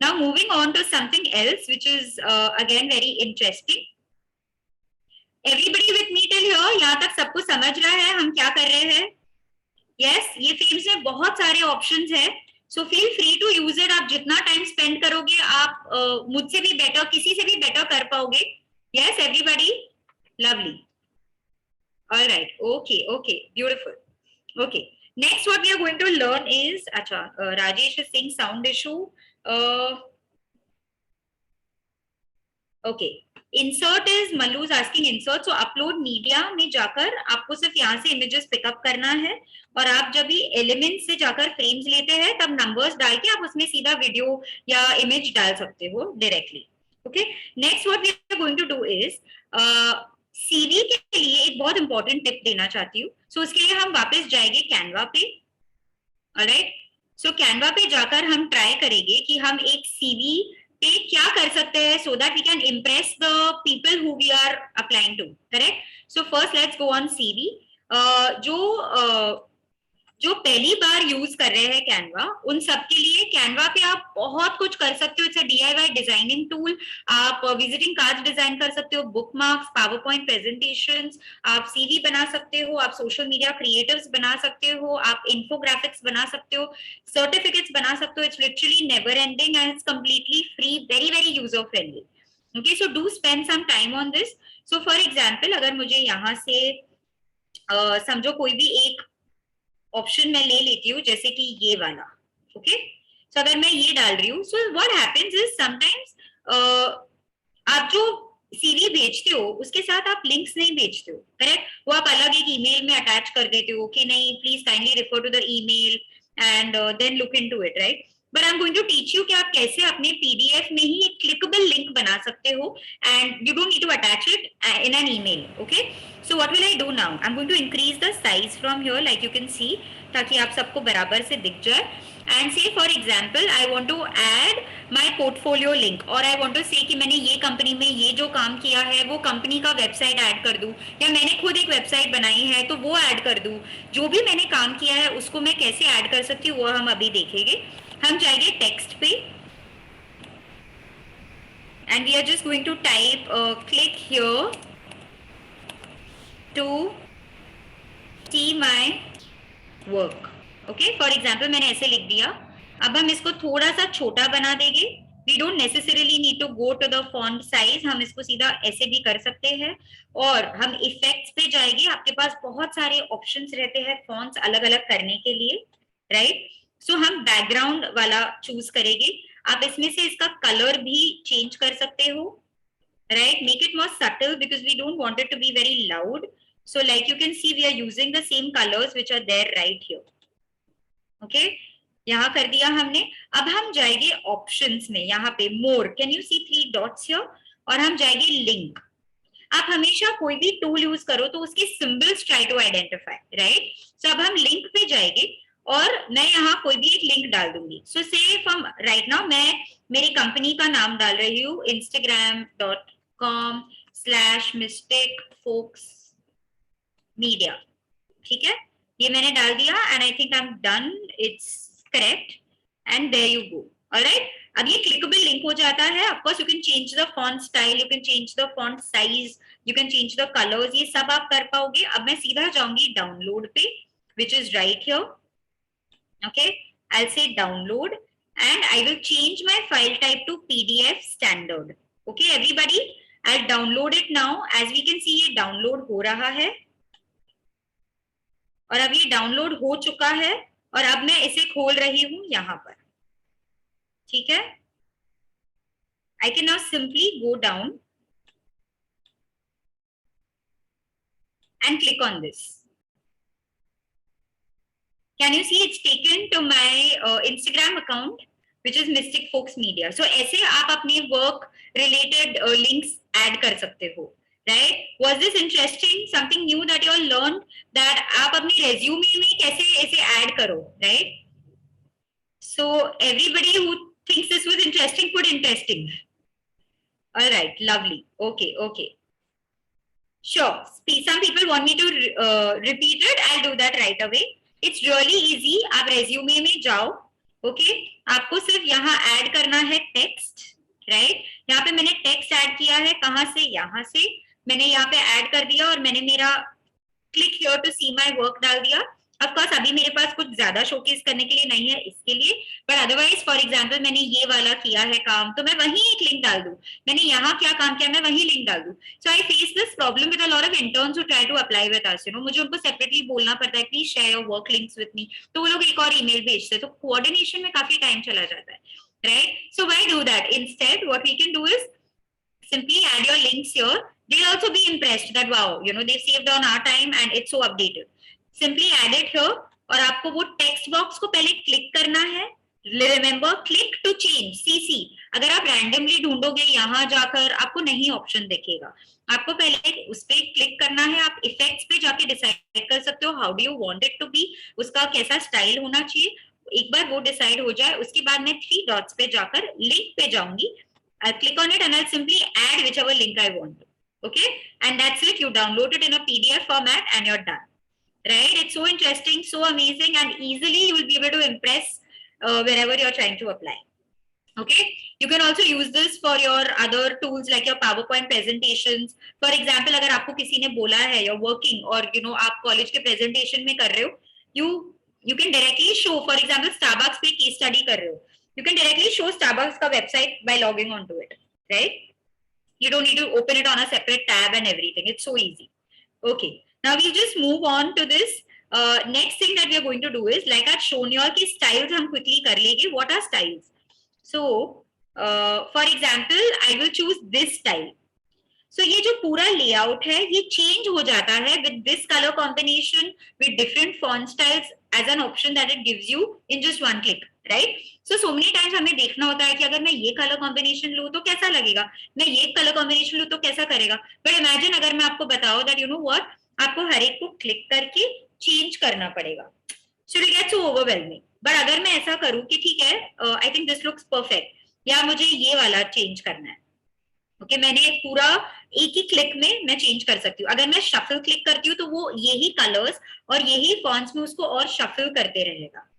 Now moving on to something else, which is again very interesting. Everybody with me till here, यहाँ तक सबको समझ रहा है हम क्या कर रहे हैं? Yes, ये themes में बहुत सारे options है, so feel free to use it. आप जितना time spend करोगे, आप मुझसे भी better, किसी से भी better कर पाओगे. Yes, everybody, lovely. All right, okay, okay, beautiful. Okay. Next, what we are going to learn is, Rajesh is saying sound issue. Okay. Insert is Mallu is asking insert. So upload media में जाकर आपको सिर्फ यहाँ से images pick up करना है, और आप जब भी elements से जाकर frames लेते हैं तब numbers डाल के आप उसमें सीधा video या image डाल सकते हो directly. Okay. Next, what we are going to do is CV के लिए एक बहुत इंपॉर्टेंट टिप देना चाहती हूँ। सो उसके लिए हम वापस जाएंगे कैनवा पे। ऑलराइट, सो कैनवा पे जाकर हम ट्राई करेंगे कि हम एक CV पे क्या कर सकते हैं so that we can impress the people who we are applying to. Correct? So first let's go on CV। जो पहली बार यूज कर रहे हैं कैनवा, उन सब के लिए कैनवा पे आप बहुत कुछ कर सकते हो। It's a DIY designing tool. आप विजिटिंग कार्ड्स डिजाइन कर सकते हो, book marks, power point presentations, आप CV बना सकते हो, आप सोशल मीडिया क्रिएटिव्स बना सकते हो, आप इन्फोग्राफिक्स बना सकते हो, सर्टिफिकेट्स बना सकते हो। It's literally never ending and it's completely free, very very user friendly. Okay, so do spend some time on this. So for example, अगर मुझे यहाँ से समझो कोई भी एक ऑप्शन मैं ले लेती हूँ, जैसे कि ये वाला। ओके, सो अगर मैं ये डाल रही हूँ, so what happens is sometimes आप जो CV भेजते हो उसके साथ आप लिंक्स नहीं भेजते हो। करेक्ट? वो आप अलग एक ईमेल में अटैच कर देते हो कि नहीं, please kindly refer to the email and then look into it, right? But I am going to teach you कि आप कैसे अपने PDF में ही एक क्लिकेबल लिंक बना सकते हो and you don't need to attach it in an email. Okay, so what will I do now? I'm going to increase the size from here, like you can see, ताकि आप सबको बराबर से दिख जाए। And say for example, I want to add my portfolio link, और I want to say कि मैंने ये कंपनी में ये जो काम किया है वो कंपनी का वेबसाइट ऐड कर दूं, या मैंने खुद एक वेबसाइट बनाई है तो वो ऐड कर दूं। जो भी मैंने काम किया है उसको मैं कैसे ऐड कर सकती हूँ वो हम अभी देखेंगे। हम जाएंगे टेक्स्ट पे and we are just going to type click here to see my work. Okay, for example मैंने ऐसे लिख दिया। अब हम इसको थोड़ा सा छोटा बना देंगे। We don't necessarily need to go to the font size, हम इसको सीधा ऐसे भी कर सकते हैं। और हम इफेक्ट्स पे जाएंगे, आपके पास बहुत सारे ऑप्शंस रहते हैं फॉन्ट्स अलग अलग करने के लिए, राइट? सो हम बैकग्राउंड वाला चूज करेंगे। आप इसमें से इसका कलर भी चेंज कर सकते हो, right? Make it more subtle because we don't want it to be very loud. So like you can see, we are using the same colors which are there right here. Okay, यहाँ कर दिया हमने। अब हम जाएंगे options में, यहाँ पे more, can you see 3 dots here, और हम जाएंगे लिंक। आप हमेशा कोई भी टूल यूज करो तो उसके symbols try to identify, right? So अब हम लिंक पे जाएंगे और मैं यहाँ कोई भी एक लिंक डाल दूंगी। सो से फ्रॉम राइट नाउ मैं मेरी कंपनी का नाम डाल रही हूँ, instagram.com/mysticfolksmedia। ठीक है, ये मैंने डाल दिया and I think I am done, it's correct and there you go. Alright, अब ये क्लिकेबल लिंक हो जाता है। Of course you can change the font style, you can change the font size, you can change the colours, ये सब आप कर पाओगे। अब मैं सीधा जाऊंगी डाउनलोड पे, which is right here. Okay, I'll say download and I will change my file type to PDF standard. Okay everybody, I'll download it now. As we can see ये download हो रहा है और अब ये डाउनलोड हो चुका है और अब मैं इसे खोल रही हूं यहां पर। ठीक है, I can now simply go down and click on this. Can you see it's taken to my Instagram account which is Mystic Folks Media. So ऐसे आप अपने work related links add कर सकते हो, right? Was this interesting? Something new that you all learned that आप अपने resume में कैसे इसे add करो, right? So everybody who thinks this was interesting put interesting. All right, lovely. Okay, okay. Sure. Some people want me to repeat it. I'll do that right away. It's really easy. आप resume में जाओ, okay? आपको सिर्फ यहाँ add करना है text, right? यहाँ पे मैंने text add किया है, कहाँ से? यहाँ से मैंने यहाँ पे add कर दिया और मैंने मेरा click here to see my work डाल दिया। Of course अभी मेरे पास कुछ ज्यादा शोकेस करने के लिए नहीं है इसके लिए, but otherwise for example मैंने ये वाला किया है काम तो मैं वहीं एक लिंक डाल दूं, मैंने यहाँ क्या काम किया मैं वहीं लिंक डाल दूं। So I face this problem with a lot of interns who try to apply with us, you know, मुझे उनको separately बोलना पड़ता है please share your work links with me, तो वो लोग एक और email भेजते हैं, तो coordination में काफी time चला जाता है, right? So why do that? Instead what we can do is simply add your links here. They'll also be impressed that wow, you know, they've saved on our time and it's so updated. Simply add it here और आपको वो text box को पहले click करना है। Remember click to change CC. अगर आप randomly ढूंढोगे यहाँ जाकर आपको नहीं ऑप्शन दिखेगा, आपको पहले उस पर क्लिक करना है। आप इफेक्ट्स पे जाके डिसाइड कर सकते हो how do you want it to be, उसका कैसा स्टाइल होना चाहिए। एक बार वो डिसाइड हो जाए उसके बाद मैं 3 डॉट्स पे जाकर लिंक पे जाऊंगी, I'll click on it and I'll simply add whichever link I want. Okay, and that's it. You download it in a PDF format and you're done. Right? It's so interesting, so amazing, and easily you will be able to impress wherever you're trying to apply. Okay, you can also use this for your other tools like your PowerPoint presentations. For example, अगर आपको किसी ने बोला है you're working और you know आप college के presentation में कर रहे हो, you can directly show, for example Starbucks पे case study कर रहे हो, you can directly show Starbucks का website by logging onto it, right? You don't need to open it on a separate tab and everything. It's so easy. Okay, now we'll just move on to this. Next thing that we are going to do is, like I've shown you all कि styles हम quickly कर लेंगे. What are styles? So, for example, I will choose this style. So ये जो पूरा layout है ये change हो जाता है with this color combination, with different font styles as an option that it gives you in just one click, right? So many times हमें देखना होता है कि अगर मैं ये color combination लूँ तो कैसा लगेगा, मैं ये color combination लूँ तो कैसा करेगा। But imagine अगर मैं आपको बताऊँ that you know what, आपको हर एक को click करके change करना पड़ेगा, so it gets so overwhelming. But अगर मैं ऐसा करूँ कि ठीक है, I think this looks perfect, या मुझे ये वाला change करना है, ओके मैंने पूरा एक ही क्लिक में मैं चेंज कर सकती हूँ। अगर मैं शफल क्लिक करती हूँ तो वो यही कलर्स और यही फॉन्ट्स में उसको और शफल करते रहेगा,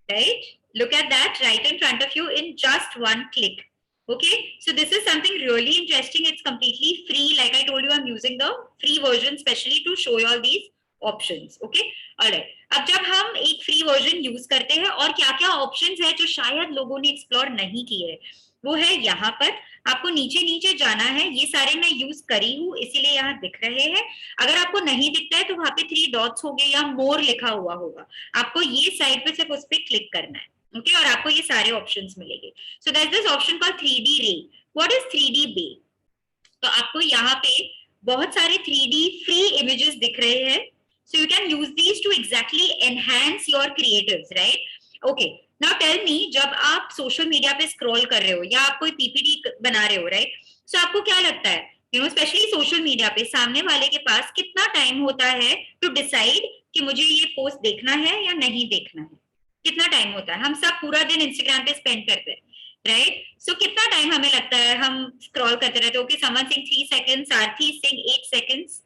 right? Look at that right in front of you in just one click. Okay, so this is something really interesting. It's completely free. Like I told you, I'm using the free version specially to show you all these options. Okay, alright. अब जब हम एक free version use करते हैं और क्या-क्या options है जो शायद लोगों ने explore नहीं किए हैं, वो है यहाँ पर आपको नीचे नीचे जाना है। ये सारे मैं यूज करी हूँ इसीलिए यहाँ दिख रहे हैं। अगर आपको नहीं दिखता है तो वहां पे 3 डॉट्स हो गए या मोर लिखा हुआ होगा, आपको ये साइड पे सिर्फ उस पर क्लिक करना है, ओके और आपको ये सारे ऑप्शंस मिलेंगे। So that's this option called 3D रे। व्हाट इज 3D बे? तो आपको यहाँ पे बहुत सारे 3D फ्री इमेजेस दिख रहे हैं, so you can use these to exactly enhance your creatives, right? Okay, now tell me, जब आप सोशल मीडिया पे स्क्रॉल कर रहे हो या आप कोई पीपीटी बना रहे हो, राइट? सो आपको क्या लगता है, you know specially social media पे सामने वाले के पास कितना टाइम होता है टू डिसाइड कि मुझे ये पोस्ट देखना है या नहीं देखना है? कितना टाइम होता है? हम सब पूरा दिन इंस्टाग्राम पे स्पेंड करते हैं, राइट? सो कितना टाइम हमें लगता है हम स्क्रॉल करते रहते हो कि someone saying 3 seconds, Aarti saying 8 seconds,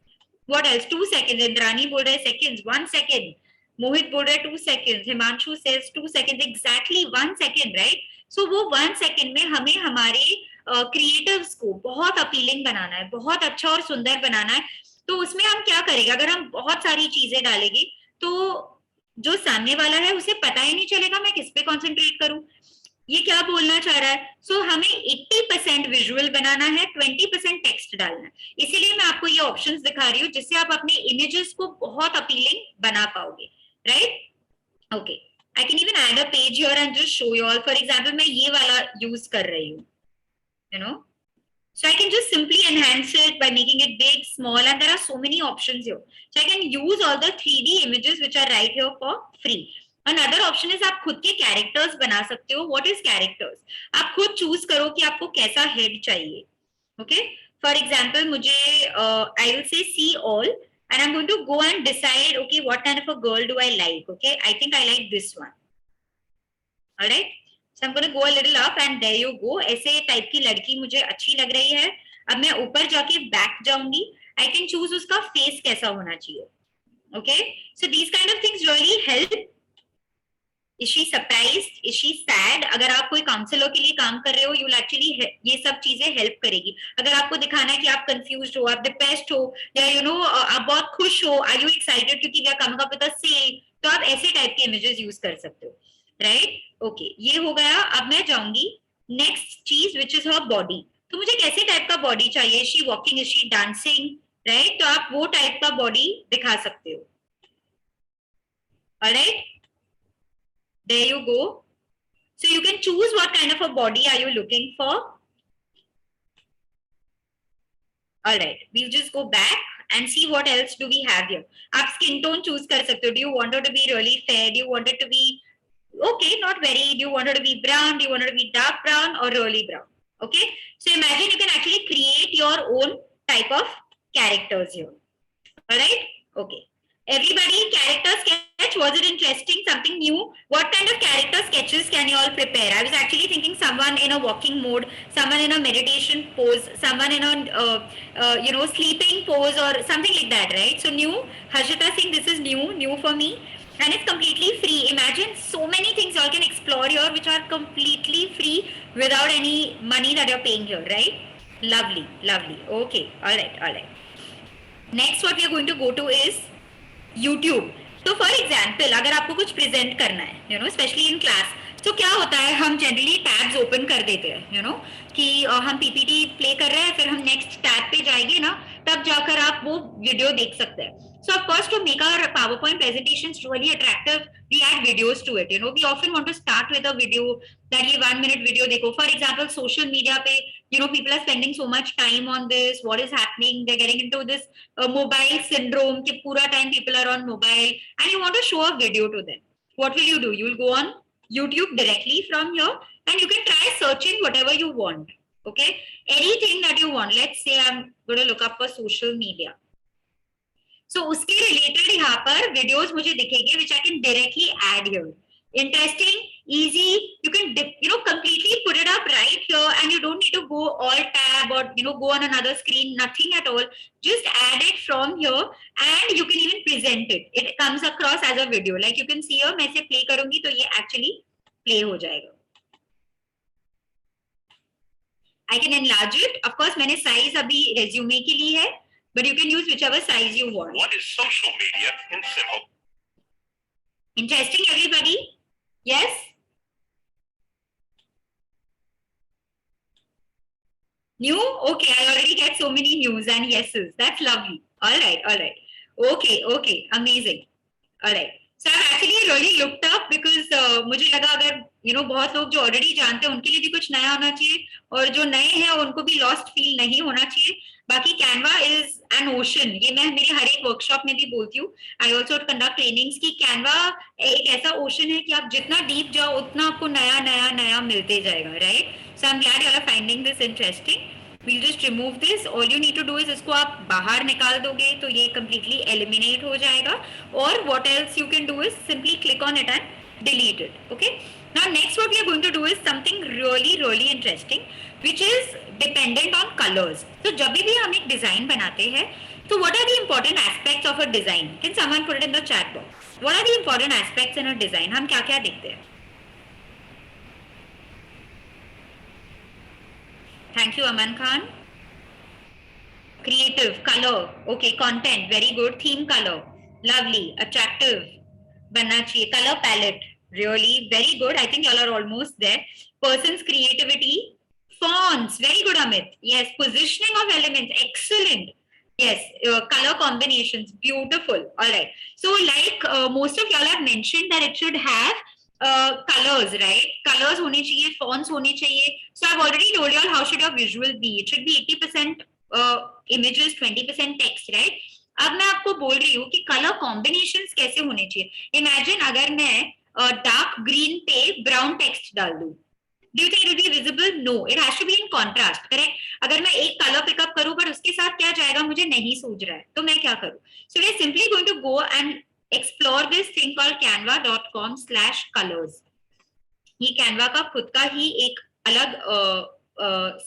What else? 2 seconds. Indrani बोल रहा है seconds. 1 second. मोहित बोल रहा है 2 seconds. Himanshu says 2 seconds. Exactly 1 second, right? So वो 1 second में हमें हमारे क्रिएटिव्स को बहुत अपीलिंग बनाना है, बहुत अच्छा और सुंदर बनाना है. तो उसमें हम क्या करेंगे? अगर हम बहुत सारी चीजें डालेंगे तो जो सामने वाला है उसे पता ही नहीं चलेगा मैं किस पे कॉन्सेंट्रेट करूं, ये क्या बोलना चाह रहा है. सो हमें 80% विजुअल बनाना है, 20% टेक्स्ट डालना है. इसीलिए मैं आपको ये ऑप्शंस दिखा रही हूँ जिससे आप अपने इमेजेस को बहुत अपीलिंग बना पाओगे, right? Okay, I can even add a page here and just show you all. For example मैं ये वाला यूज कर रही हूँ, you know. So I can just simply enhance it by making it big, small, and there are so many options here. So I can use all the 3D images which are right here for free. Another option is आप खुद के characters बना सकते हो. What is characters? आप खुद choose करो कि आपको कैसा head चाहिए. Okay? For example, मुझे I will say see all, and I'm going to go and decide, okay, what kind of a girl do I like? Okay, I think I like this one. All right? So I'm going to go a little up and there you go. ऐसे type की लड़की मुझे अच्छी लग रही है. अब मैं ऊपर जाके बैक जाऊंगी. I can choose उसका फेस कैसा होना चाहिए. Okay? So these kind of things really help. Is she surprised? Is she sad? अगर आप कोई काउंसलर के लिए काम कर रहे हो, you'll actually ये सब चीजें हेल्प करेगी. अगर आपको दिखाना है कि आप कंफ्यूज्ड हो, आप डिप्रेस्ड हो, या यू नो आप बहुत खुश हो, आर यू एक्साइटेड क्योंकि we are coming up with a sale, तो आप ऐसे टाइप के इमेजेस यूज कर सकते हो, राइट? ओके, ये हो गया. अब मैं जाऊंगी नेक्स्ट चीज विच इज हर बॉडी. तो मुझे कैसे टाइप का बॉडी चाहिए? She walking, is she dancing, right? तो आप वो टाइप का बॉडी दिखा सकते हो. Alright, there you go. So you can choose what kind of a body are you looking for. All right, we'll just go back and see what else do we have here. आप skin tone choose कर सकते हो. Do you want her to be really fair? Do you want it to be okay, not very? Do you want her to be brown? Do you want her to be dark brown or really brown? Okay, so imagine you can actually create your own type of characters here. All right, okay. Everybody, character sketch, was it interesting? Something new? What kind of character sketches can you all prepare? I was actually thinking someone in a walking mode, someone in a meditation pose, someone in a sleeping pose or something like that, right? So new, Harshita Singh, this is new for me. And it's completely free. Imagine so many things you all can explore here which are completely free without any money that you're paying here, right? Lovely, lovely. Okay, all right. Next, what we are going to go to is YouTube. तो for example अगर आपको कुछ present करना है, you know, specially in class, तो क्या होता है, हम जनरली टैब्स ओपन कर देते हैं, यू नो, कि हम पीपीटी प्ले कर रहे हैं, फिर हम नेक्स्ट टैब पे जाएंगे ना, तब जाकर आप वो वीडियो देख सकते हैं. So of course, to make our PowerPoint presentations really attractive, we add videos to it. You know, we often want to start with a video that ये 1 minute video देखो. For example, social media पे, you know, people are spending so much time on this. What is happening? They're getting into this mobile syndrome कि पूरा time people are on mobile, and you want to show a video to them. What will you do? You will go on YouTube directly from here, and you can try searching whatever you want. Okay, anything that you want. Let's say I'm going to look up for social media. So उसके related यहाँ पर videos मुझे दिखेंगे which I can directly add here. Interesting, easy. You can completely put it up right here, and you don't need to go all tab or go on another screen. Nothing at all. Just add it from here, and you can even present it. It comes across as a video. Like you can see here, मैं इसे play करूँगी तो ये actually play हो जाएगा. I can enlarge it. Of course, मैंने size अभी resume के लिए है. But you can use whichever size you want. What is social media in simple? Interesting, everybody? Yes? New? Okay, I already get so many news and yeses. That's lovely. All right. Okay, amazing. All right. So I've actually really looked up because मुझे लगा अगर बहुत लोग जो already जानते हैं उनके लिए भी कुछ नया होना चाहिए, और जो नए हैं उनको भी लॉस्ट फील नहीं होना चाहिए. बाकी कैनवा इज एन ओशन. ये मैं मेरे हर एक वर्कशॉप में भी बोलती हूँ. आई ऑल्सो कंडक्ट ट्रेनिंग्स की कैनवा एक ऐसा ओशन है कि आप जितना डीप जाओ उतना आपको नया मिलते जाएगा, right? So I am glad you are finding this interesting. We'll just remove this. All you need to do is इसको आप बाहर निकाल दोगे तो ये completely eliminate हो जाएगा. और what else you can do is simply click on it and delete it. Okay. Now next what we are going to do is something really interesting, which is dependent on colors. तो जब भी हम एक design बनाते हैं, So what are the important aspects of a design? Can someone put it in the chat box? What are the important aspects in a design? हम क्या क्या देखते हैं? Thank you, Aman Khan. Creative, color, okay, content, very good. Theme color, lovely, attractive, बनना चाहिए. Color palette, really very good. I think y'all are almost there. Person's creativity, fonts, very good, Amit. Yes, positioning of elements, excellent. Yes, color combinations, beautiful. All right. So, like most of y'all have mentioned that it should have colors, right? Colors होने चाहिए, fonts होने चाहिए. So, I've already told y'all how should your visual be. It should be 80% images, 20% text, right? अब मैं आपको बोल रही हूँ कि कलर कॉम्बिनेशंस कैसे होने चाहिए. इमेजिन अगर मैं डार्क ग्रीन पे ब्राउन टेक्स्ट डाल दूं. Do you think it will be visible? No, it has to be in contrast, correct? अगर मैं एक कलर पिकअप करूं पर उसके साथ क्या जाएगा मुझे नहीं सूझ रहा है तो मैं क्या करूं. So we are simply going to go and explore this thing called canva.com/colors. ये Canva का खुद का ही एक अलग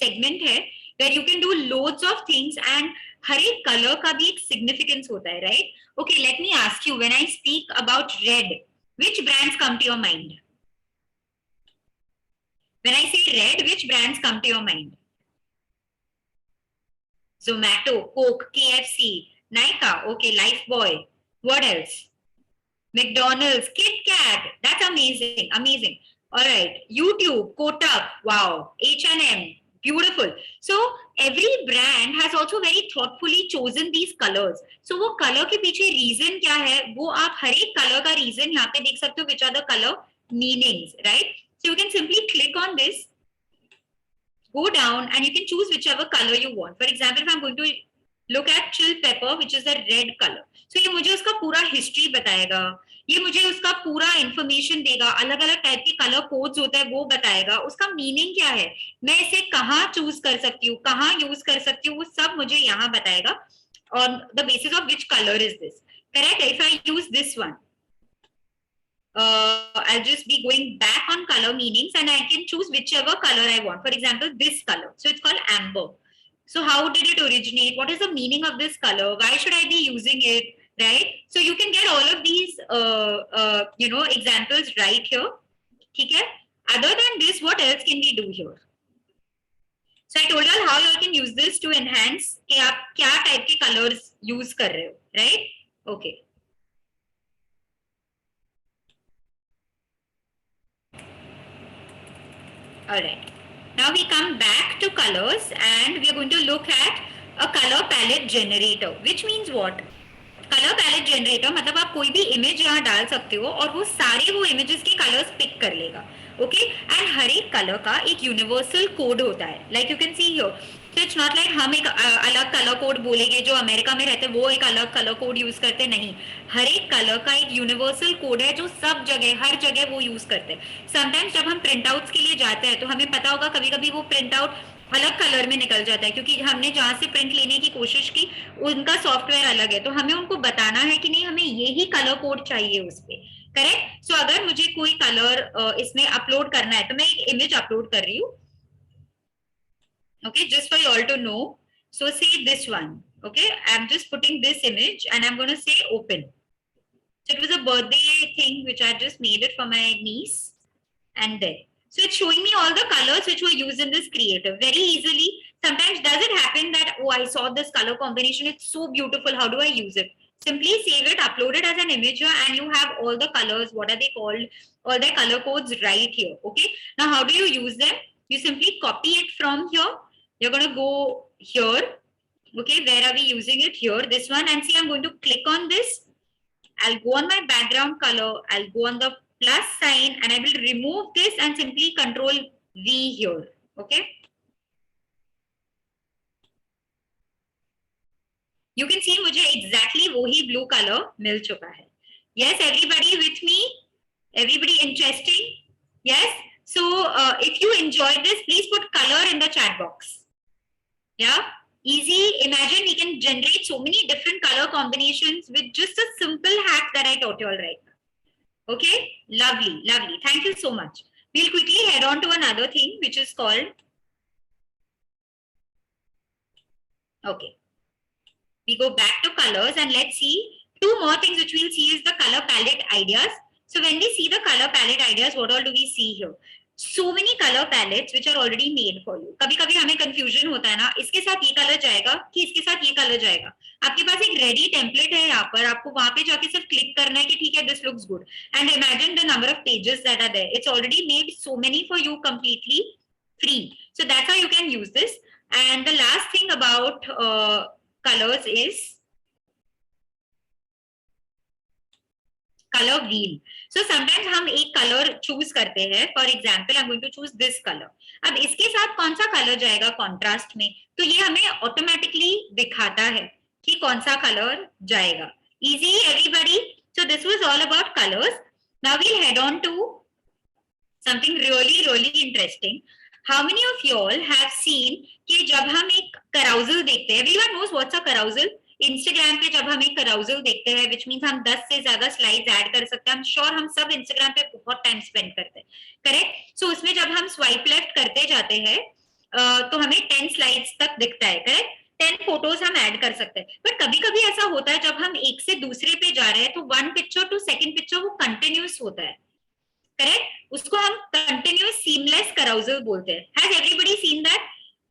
सेगमेंट है where you can do loads of things and हर एक कलर का भी एक significance होता है, right? Okay, let me ask you, when I speak about red, which brands come to your mind? When I say red, which brands come to your mind? Zomato, Coke, KFC, Nykaa, okay, Lifebuoy. What else? McDonald's, Kit Kat. That's amazing, amazing. All right, YouTube, Kotak, wow, H&M, beautiful. So every brand has also very thoughtfully chosen these colors. So वो color के पीछे reason क्या है वो आप हर एक color का reason यहाँ पे देख सकते हो, which are the color meanings, right? So you can simply click on this, go down and you can choose whichever color you want. For example, if I'm going to look at chill pepper, which is a red color. So ये मुझे उसका पूरा history बताएगा, ये मुझे उसका पूरा information देगा, अलग अलग टाइप के कलर कोड्स होता है वो बताएगा, उसका मीनिंग क्या है, मैं इसे कहाँ चूज कर सकती हूँ, कहाँ यूज कर सकती हूँ, वो सब मुझे यहाँ बताएगा. On the basis of which color is this, correct? If I use this one, I'll just be going back on color meanings and I can choose whichever color I want. For example, this color. So it's called amber. So how did it originate? What is the meaning of this color? Why should I be using it? Right? So you can get all of these, examples right here. Okay? Other than this, what else can we do here? So I told you how you can use this to enhance कि आप क्या type के colors use कर रहे हो, right? Okay. All right. Now we come back to colors and we are going to look at a color palette generator, which means what? Colour palette generator मतलब आप कोई भी इमेज यहाँ डाल सकते हो और वो सारे वो इमेजेस के कलर्स पिक कर लेगा. ओके, एंड हर एक कलर का एक यूनिवर्सल कोड होता है, like you can see here. So it's not like हम एक अलग कलर कोड बोलेंगे, जो अमेरिका में रहते हैं वो एक अलग कलर कोड यूज करते नहीं. हर एक कलर का एक यूनिवर्सल कोड है जो सब जगह हर जगह वो यूज करते हैं. समटाइम्स जब हम प्रिंट आउट्स के लिए जाते हैं तो हमें पता होगा कभी कभी वो प्रिंट आउट अलग कलर में निकल जाता है क्योंकि हमने जहां से प्रिंट लेने की कोशिश की उनका सॉफ्टवेयर अलग है, तो हमें उनको बताना है कि नहीं हमें यही कलर कोड चाहिए उस पे, करेक्ट. सो अगर मुझे कोई कलर इसमें अपलोड करना है तो मैं एक इमेज अपलोड कर रही हूँ. Okay, just for you all to know. So say this one. Okay, I'm just putting this image and I'm going to say open. So it was a birthday thing which I just made it for my niece, and then so it's showing me all the colors which were used in this creative very easily. Sometimes does it happen that, oh, I saw this color combination, it's so beautiful, how do I use it? Simply save it, upload it as an image here, and you have all the colors, what are they called, all the color codes right here. Okay, now how do you use them? You simply copy it from here. You're going to go here. Okay, where are we using it? Here, this one, and see I'm going to click on this. I'll go on my background color, I'll go on the plus sign and I will remove this and simply control V here. Okay, you can see मुझे exactly वही blue color मिल चुका है. Yes, everybody with me? Everybody interesting? Yes. So if you enjoyed this, please put color in the chat box. Yeah, easy. Imagine we can generate so many different color combinations with just a simple hack that I taught you all right now. Okay, lovely, lovely. Thank you so much. We'll quickly head on to another thing which is called, okay, we go back to colors and let's see two more things which we'll see is the color palette ideas. So when we see the color palette ideas, what all do we see here? So many color palettes which are already made for you. कभी कभी हमें confusion होता है ना, इसके साथ ये colour जाएगा कि इसके साथ ये कलर जाएगा. आपके पास एक रेडी टेम्पलेट है यहाँ पर, आपको वहां पे जाके सिर्फ क्लिक करना है कि ठीक है this looks good. And imagine the number of pages that are there. It's already made so many for you completely free. So that's how you can use this. And the last thing about colors is color wheel. So sometimes हम एक color choose करते हैं. For example, I'm going to choose this color. अब इसके साथ कौन सा color जाएगा contrast में, तो ये हमें automatically दिखाता है कि कौन सा color जाएगा. Easy everybody. So this was all about colors. Now we'll head on to something really interesting. How many of you all have seen कि जब हम एक carousel देखते हैं, everyone knows what's a carousel? Instagram पे जब हम एक carousel देखते हैं, which means हम 10 से ज्यादा स्लाइड्स ऐड कर सकते हैं. I'm sure हम सब इंस्टाग्राम पे बहुत टाइम स्पेंड करते हैं, करेक्ट? सो उसमें जब हम स्वाइप लेफ्ट करते जाते हैं तो हमें 10 स्लाइड्स तक दिखता है, करेक्ट? 10 फोटोज हम ऐड कर सकते हैं. बट कभी कभी ऐसा होता है जब हम एक से दूसरे पे जा रहे हैं तो one picture two second picture वो कंटिन्यूस होता है, करेक्ट? उसको हम कंटिन्यूस सीमलेस carousel बोलते हैं. Has everybody seen that?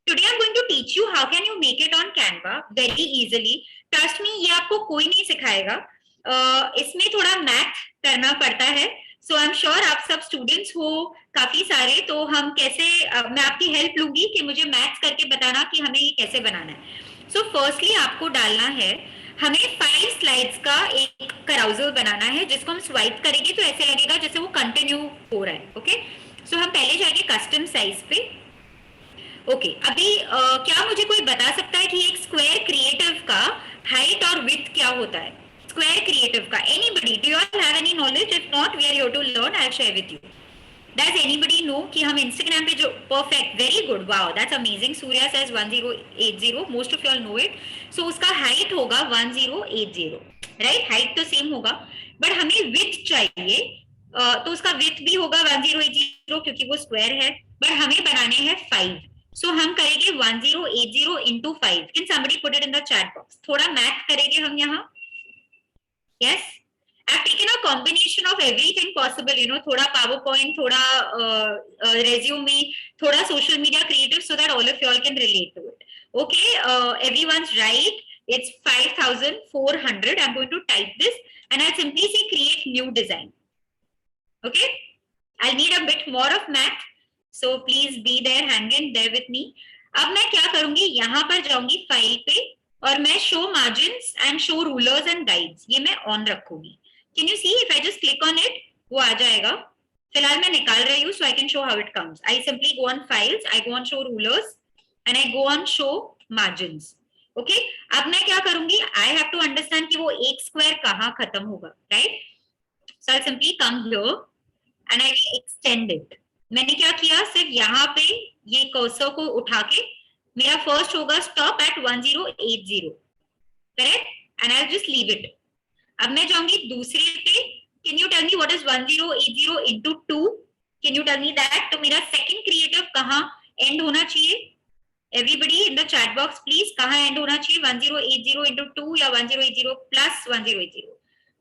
Today I'm going to teach you how can you make it on Canva very easily. Trust me, ये आपको कोई नहीं सिखाएगा. इसमें थोड़ा मैथ करना पड़ता है. So I'm sure आप सब स्टूडेंट्स हो काफी सारे, तो हम कैसे मैं आपकी हेल्प लूंगी कि मुझे मैथ्स करके बताना कि हमें ये कैसे बनाना है. So firstly आपको डालना है, हमें 5 स्लाइड्स का एक carousel बनाना है जिसको हम स्वाइप करेंगे तो ऐसे लगेगा जैसे वो कंटिन्यू हो रहा है. ओके, सो हम पहले जाएंगे कस्टम साइज पे. ओके, अभी क्या मुझे कोई बता सकता है कि एक स्क्वायर क्रिएटिव का हाइट और विड्थ क्या होता है? स्क्वायर क्रिएटिव का anybody, do you all have any knowledge? If not we are here to learn, I will share with you. Does anybody know कि हम इंस्टाग्राम पे जो perfect, very good, wow that's amazing. Surya says 1080, most of you all know it. So उसका height होगा 1080, right? Height तो same होगा, but हमें width चाहिए, तो उसका विड्थ भी होगा 1080 क्योंकि वो स्क्वायर है, बट हमें बनाने हैं 5. सो हम करेंगे 1080 into 5. Can somebody put it in the chat box? थोड़ा मैथ करेंगे हम यहाँ. Yes, I've taken a combination of everything possible, you know, thoda PowerPoint, thoda resume, thoda social media creative, so that all of you all can relate to it. Okay, everyone's right. It's 5,400. I'm going to type this and I'll simply say create new design. Okay, I'll need a bit more of math, so please be there, hang in there with me. अब मैं क्या करूंगी, यहाँ पर जाऊंगी file पे और मैं show margins and show rulers and guides, ये मैं ऑन रखूंगी. Can you see if I just click on it, वो आ जाएगा. फिलहाल मैं निकाल रही हूँ, so I can show how it comes. I simply go on files, I go on show rulers and I go on show margins. Okay, अब मैं क्या करूंगी, I have to understand कि वो एक स्क्वायर कहाँ खत्म होगा, right? So I'll simply come here and I will extend it. मैंने क्या किया, सिर्फ यहाँ पे ये कर्सर को उठा के मेरा फर्स्ट होगा stop at 1080, correct? And I will just leave it. अब मैं जाऊंगी दूसरे पे. Can you tell me what is 1080 into 2? Can you tell me that? तो मेरा सेकंड क्रिएटिव कहाँ एंड होना चाहिए? Everybody in the chat box please, कहाँ एंड होना चाहिए? 1080 into 2 या 1080 plus 1080,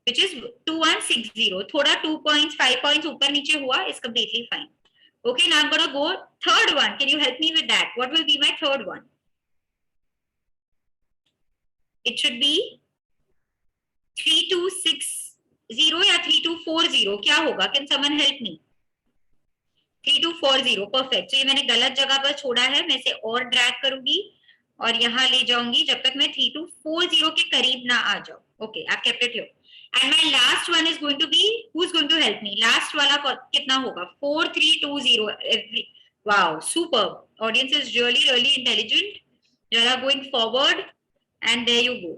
which is 2160. थोड़ा 2 points 5 points ऊपर नीचे हुआ, is completely fine. Okay, now I'm gonna go third one. Can you help me with that? What will be my third one? It should be 3260 या 3240. क्या होगा? Can someone help me? 3240, perfect. So ये मैंने गलत जगह पर छोड़ा है, मैं इसे और ड्रैग करूंगी और यहाँ ले जाऊंगी जब तक मैं 3240 के करीब ना आ जाऊं. Okay, I've kept it here. And my last one is going to be, who's going to help me? Last वाला कितना होगा? 4320. Wow, superb. Audience is really intelligent. You are going forward, and there you go.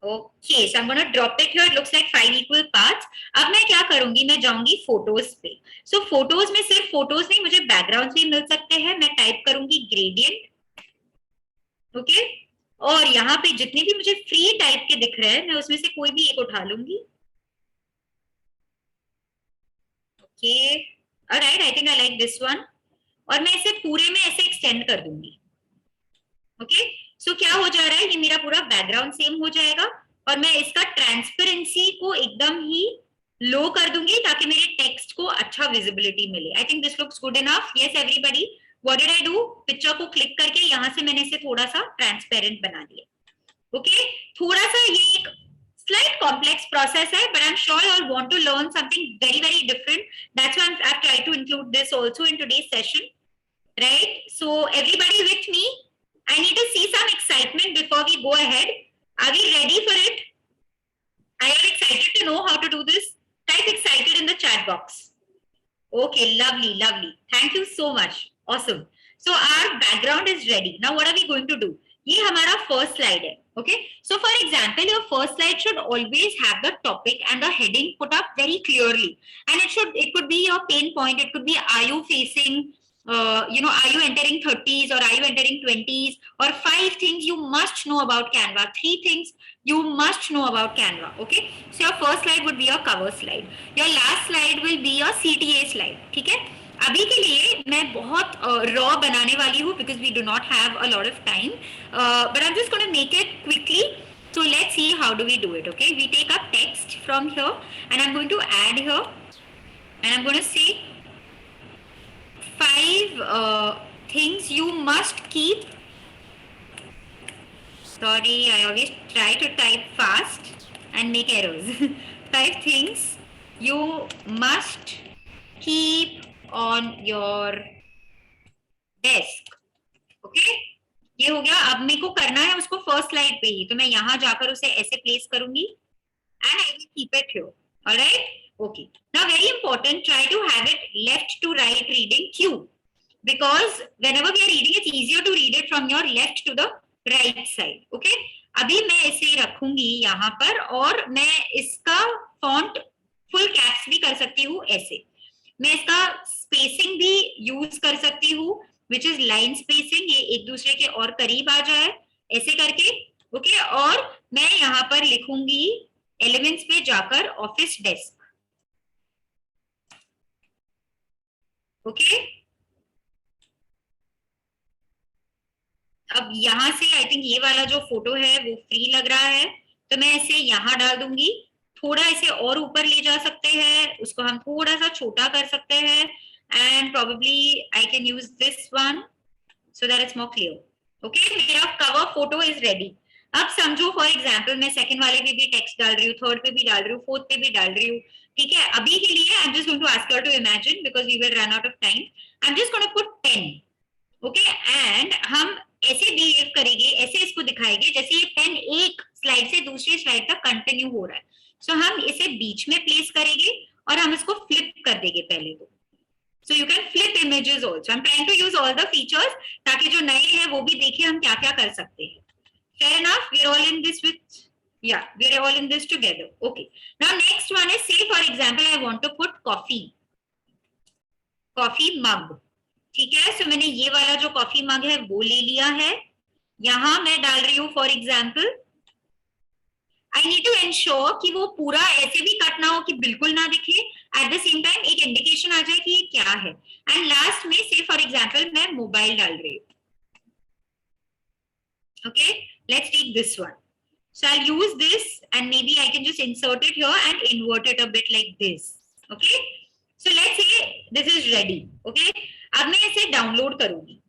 Okay, so I'm going to drop it here. It looks like 5 equal parts. अब मैं क्या करूंगी, मैं जाऊंगी photos पे. So फोटोज में सिर्फ फोटोज नहीं, मुझे बैकग्राउंड भी मिल सकते हैं. मैं टाइप करूंगी ग्रेडियंट. ओके, और यहाँ पे जितने भी मुझे फ्री टाइप के दिख रहे हैं, मैं उसमें से कोई भी एक उठा लूंगी. Okay, alright, I think I like this one. और मैं इसे पूरे में ऐसे एक्सटेंड कर दूंगी. ओके, सो क्या हो जा रहा है, ये मेरा पूरा बैकग्राउंड सेम हो जाएगा और मैं इसका ट्रांसपेरेंसी को एकदम ही लो कर दूंगी ताकि मेरे टेक्स्ट को अच्छा विजिबिलिटी मिले. आई think this looks good enough. Yes everybody, what did I do, picture को क्लिक करके यहाँ से मैंने इसे थोड़ा सा ट्रांसपेरेंट बना दिया. ओके, थोड़ा सा ये एक slight complex process hai, but I'm sure you all want to learn something very very different. That's why I've tried to include this also in today's session, right? So everybody with me, I need to see some excitement before we go ahead. Are we ready for it? Are you excited to know how to do this? Type excited in the chat box. Okay, lovely, lovely. Thank you so much. Awesome. So our background is ready. Now what are we going to do? ये हमारा first slide है. Okay, so for example, your first slide should always have the topic and the heading put up very clearly, and it could be your pain point. It could be, are you facing, are you entering 30s or are you entering 20s, or 5 things you must know about Canva, 3 things you must know about Canva. Okay, so your first slide would be your cover slide. Your last slide will be your CTA slide. ठीक है, अभी के लिए मैं बहुत raw बनाने वाली हूँ because we do not have a lot of time, but I'm just going to make it quickly. So let's see how do we do it. Okay, we take up text from here and I'm going to add here and I'm going to say 5 things you must keep. Sorry, I always try to type fast and make errors. 5 things you must keep on your desk. Okay, ये हो गया. अब मेरे को करना है उसको first slide पे ही, तो मैं यहाँ जाकर उसे ऐसे प्लेस करूंगी and I will keep it here. All right. Okay. Now very important, try to have it left to right reading queue, because whenever we are reading, it's easier to read it from your left to the right side. Okay. अभी मैं इसे रखूंगी यहाँ पर और मैं इसका font full caps भी कर सकती हूँ ऐसे. मैं इसका स्पेसिंग भी यूज कर सकती हूँ, विच इज लाइन स्पेसिंग. ये एक दूसरे के और करीब आ जाए ऐसे करके. ओके, और मैं यहाँ पर लिखूंगी एलिमेंट्स पे जाकर ऑफिस डेस्क. ओके, अब यहाँ से आई थिंक ये वाला जो फोटो है वो फ्री लग रहा है, तो मैं इसे यहाँ डाल दूंगी. थोड़ा इसे और ऊपर ले जा सकते हैं, उसको हम थोड़ा सा छोटा कर सकते हैं, and probably I can use this one so that it's more clear. Okay, मेरा cover photo is ready. अब समझो फॉर एग्जाम्पल मैं सेकंड वाले पे भी टेक्स्ट डाल रही हूँ, थर्ड पे भी डाल रही हूँ, फोर्थ पे भी डाल रही हूँ. ठीक है, अभी के लिए I am just going to ask you to imagine because we will run out of time. I am just going to put 10. Okay, and हम ऐसे बिहेव करेंगे, ऐसे इसको दिखाएंगे जैसे ये पेन एक स्लाइड से दूसरी स्लाइड तक कंटिन्यू हो रहा है. सो हम इसे बीच में प्लेस करेंगे और हम इसको फ्लिप कर देंगे पहले तो. So you can flip images also. I'm trying to use all the features ताकि जो नए हैं वो भी देखें हम क्या क्या कर सकते हैं. Fair enough. We're all in this with, yeah, we're all in this together. Okay. Now next one is, say for example I want to put coffee mug. ठीक है, so मैंने ये वाला जो कॉफी मग है वो ले लिया है. यहाँ मैं डाल रही हूँ for example, I need to ensure कि वो पूरा ऐसे भी कट ना हो कि बिल्कुल ना दिखे, एट द सेम टाइम एक इंडिकेशन आ जाए कि ये क्या है. एंड लास्ट में से फॉर एग्जाम्पल मैं मोबाइल डाल रही हूँ. Okay, let's take this one. So I'll use this and maybe I can just insert it here and invert it a bit like this. Okay, so let's say this is ready. Okay, अब मैं इसे download करूंगी.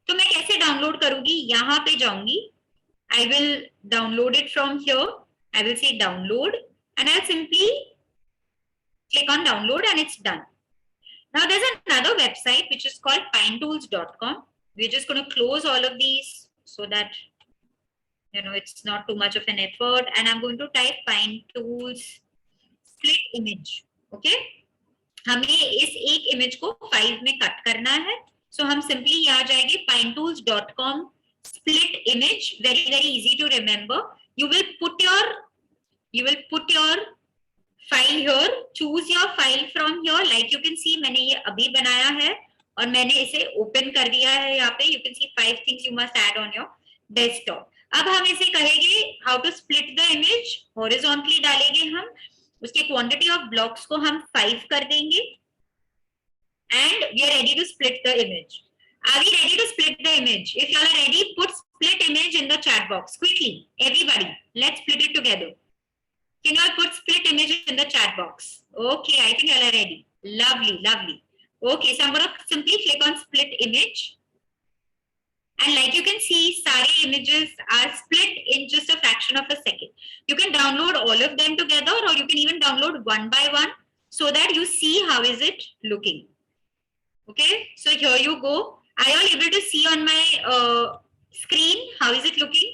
तो मैं कैसे download करूंगी, यहाँ पे जाऊंगी, I will download it from here. I will say download and I'll simply click on download and it's done. Now there's another website which is called pinetools.com. We're just going to close all of these so that it's not too much of an effort, and I'm going to type PineTools split image. Okay, हमें इस एक image को 5 में cut करना है. So हम simply यहाँ जाएंगे pinetools.com split image. Very very easy to remember. You will put your file here. Choose your file from here. Like you can see, मैंने ये अभी बनाया है और मैंने इसे open कर दिया है. यहाँ पे you can see 5 things you must add on your desktop. अब हम इसे कहेंगे how to split the image. horizontally डालेंगे हम, उसके quantity of blocks को हम 5 कर देंगे and we are ready to split the image. Are we ready to split the image? If you are ready, put split image in the chat box quickly. Everybody, let's split it together. Can you all put split image in the chat box? Okay, I think you all are ready. Lovely, lovely. Okay, so I'm going to simply click on split image. And like you can see, sari images are split in just a fraction of a second. You can download all of them together, or you can even download one by one so that you see how is it looking. Okay, so here you go. Are you all able to see on my screen? How is it looking?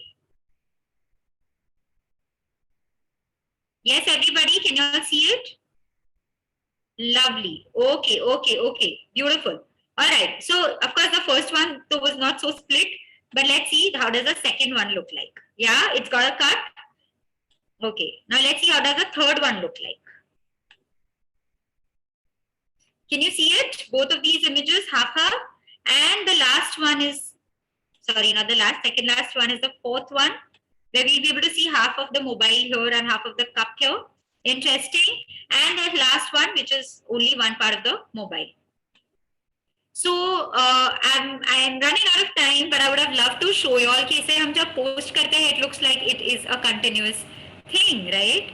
Yes, everybody, can you all see it? Lovely. Okay, okay, okay. Beautiful. All right. So, of course, the first one was not so split, but let's see how does the second one look like. Yeah, it's got a cut. Okay. Now, let's see how does the third one look like. Can you see it? Both of these images, half. And the last one is, sorry, not the last, second last one is the fourth one, where we'll be able to see half of the mobile here and half of the cup here. Interesting. And the last one, which is only one part of the mobile. So I'm running out of time, but I would have loved to show you all कि इसे हम जब post करते हैं, it looks like it is a continuous thing, right?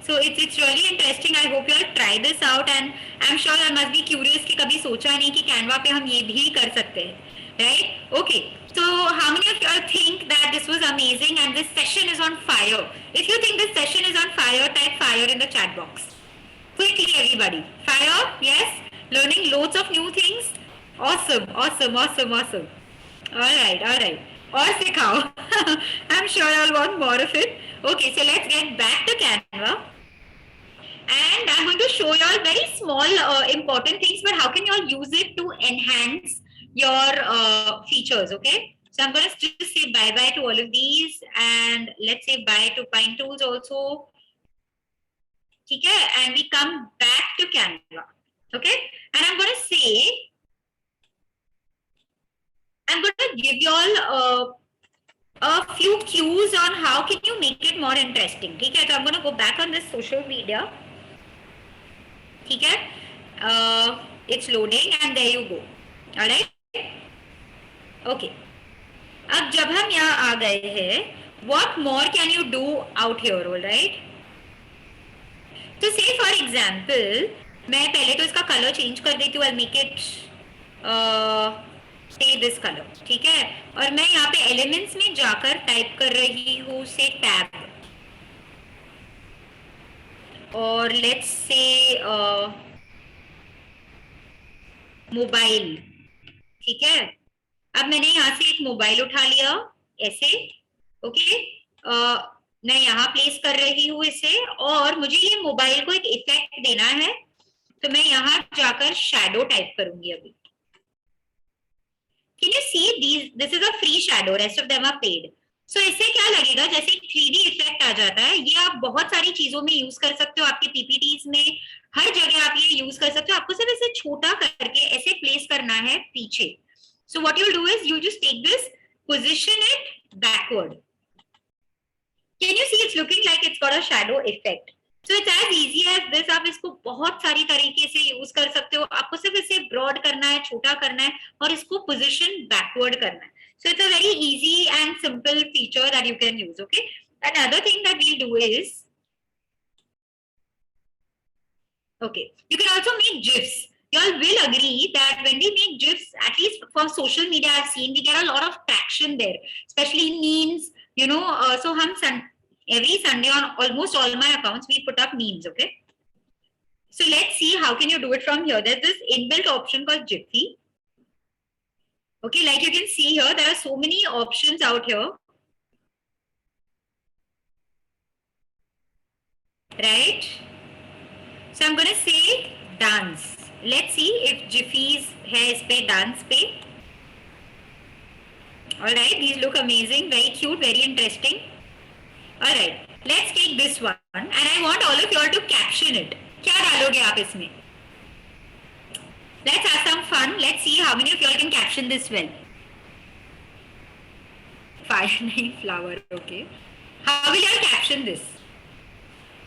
So it's really interesting. I hope you all try this out, and I'm sure you must be curious कि कभी सोचा नहीं कि Canva पे हम ये भी कर सकते हैं, right? Okay. So how many of you all think that this was amazing and this session is on fire? If you think this session is on fire, type fire in the chat box. Quickly, everybody. Fire, yes. Learning loads of new things. Awesome, awesome, awesome, awesome. All right. Or sikhao. I'm sure you'll want more of it. Okay, so let's get back to Canva. And I'm going to show you all very small important things, but how can you all use it to enhance your features, okay? So I'm going to just say bye-bye to all of these, and let's say bye to Pine Tools also. Okay, and we come back to Canva, okay? And I'm going to say, I'm going to give you all a few cues on how can you make it more interesting. Okay, so I'm going to go back on this social media. Okay, it's loading, and there you go. All right. Okay. अब जब हम यहाँ आ गए हैं, what more can you do out here, all right? So say for example, मैं पहले तो इसका color change कर देती हूँ. I'll make it say this color, ठीक है? और मैं यहाँ पे elements में जाकर type कर रही हूँ say tab. और let's say mobile, ठीक है? अब मैंने यहाँ से एक मोबाइल उठा लिया ऐसे, ओके? मैं यहाँ प्लेस कर रही हूँ इसे, और मुझे ये मोबाइल को एक इफेक्ट देना है, तो मैं यहाँ जाकर शैडो टाइप करूंगी अभी. Can you see these? This is a free shadow. Rest of them are paid. So इससे क्या लगेगा, जैसे 3D इफेक्ट आ जाता है, ये आप बहुत सारी चीजों में यूज कर सकते हो, आपके PPTs में हर जगह आप ये यूज कर सकते हो. आपको सिर्फ इसे छोटा करके ऐसे प्लेस करना है पीछे. So what you'll do is you just take this, position it backward. Can you see it's looking like it's got a shadow effect? So it's as easy as this. आप इसको बहुत सारी तरीके से यूज कर सकते हो. आपको सिर्फ इसे broad करना है, छोटा करना है, और इसको position backward करना है. So it's a very easy and simple feature that you can use. Okay. Another thing that we'll do is, okay, you can also make GIFs. You all will agree that when we make GIFs, at least for social media, I've seen we get a lot of traction there, especially memes, you know. So every Sunday on almost all my accounts, we put up memes, okay? So let's see how can you do it from here. There's this inbuilt option called Giphy. Okay, like you can see here, there are so many options out here. Right? So I'm going to say dance. Let's see if Jiffy's hair is पे dance पे. All right, these look amazing, very cute, very interesting. All right, let's take this one, and I want all of you all to caption it. क्या डालोगे आप इसमें? Let's have some fun. Let's see how many of you all can caption this well. Fire name flower, okay. How will you all caption this?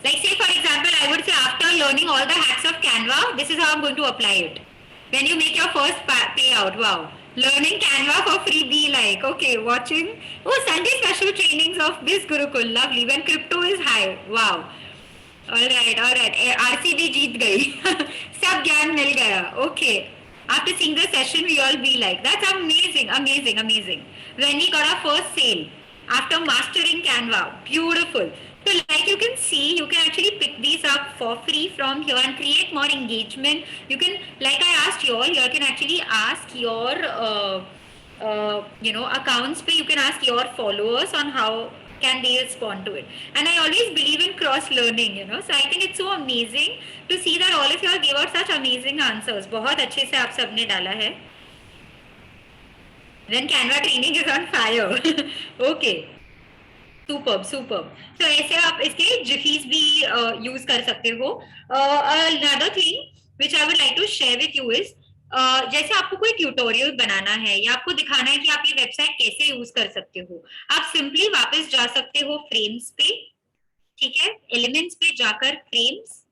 Like say for example, I would say after learning all the hacks of Canva, this is how I'm going to apply it. When you make your first payout, wow. Learning Canva for free be like, okay, watching, oh, Sunday special trainings of this Gurukul, lovely, when crypto is high, wow. All right, RCB जीत गई सब ज्ञान मिल गया. Okay, after seeing the session we all be like, that's amazing. When we got our first sale after mastering Canva, beautiful. So like you can see, you can actually pick these up for free from here and create more engagement. You can, like I asked you all, you can actually ask your accounts pe, you can ask your followers on how can they respond to it. And I always believe in cross learning, so I think it's so amazing to see that all of you all gave out such amazing answers. बहुत अच्छे से आप सबने डाला है. Then Canva training is on fire. Okay, superb. So ऐसे आप इसके जिफीज भी यूज कर सकते हो. Another thing which I would like to share with you is जैसे आपको कोई ट्यूटोरियल बनाना है या आपको दिखाना है कि आप ये वेबसाइट कैसे यूज कर सकते हो, आप सिंपली वापस जा सकते हो फ्रेम्स पे. ठीक है, एलिमेंट्स पे जाकर frames,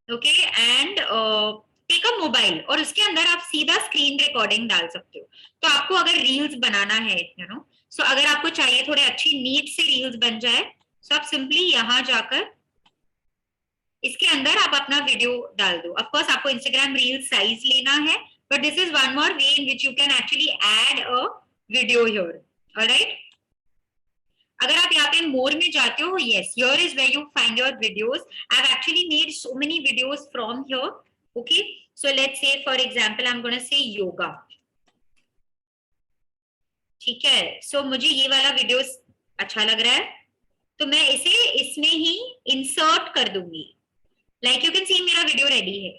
okay, and take a mobile और उसके अंदर आप सीधा स्क्रीन रिकॉर्डिंग डाल सकते हो. तो आपको अगर रील्स बनाना है, सो अगर आपको चाहिए थोड़े अच्छी नीट से रील्स बन जाए, सो आप सिंपली यहाँ जाकर इसके अंदर आप अपना वीडियो डाल दो. ऑफ कोर्स आपको इंस्टाग्राम रील साइज लेना है, but this is one more way in which you can actually add a video here. Alright, अगर आप यहाँ पे मोर में जाते हो, yes, here is where you find your videos. I have actually made so many videos from here. Okay, so let's say for example I am gonna say yoga. ठीक है, सो मुझे ये वाला वीडियो अच्छा लग रहा है, तो मैं इसे इसमें ही इंसर्ट कर दूंगी. लाइक यू कैन सी मेरा वीडियो रेडी है.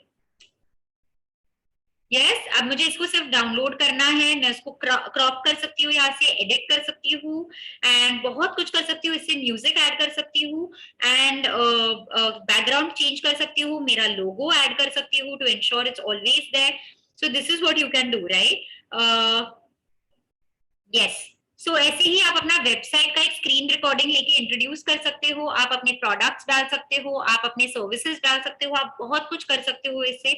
यस, अब मुझे इसको सिर्फ डाउनलोड करना है. मैं इसको क्रॉप कर सकती हूँ, यहाँ से एडिट कर सकती हूँ एंड बहुत कुछ कर सकती हूँ. इससे म्यूजिक ऐड कर सकती हूँ एंड बैकग्राउंड चेंज कर सकती हूँ, मेरा लोगो ऐड कर सकती हूँ to ensure it's always there. So this is what you can do, right? Yes, so ऐसे ही आप अपना वेबसाइट का एक स्क्रीन रिकॉर्डिंग लेके इंट्रोड्यूस कर सकते हो. आप अपने प्रोडक्ट्स डाल सकते हो, आप अपने सर्विसेज डाल सकते हो, आप बहुत कुछ कर सकते हो इससे.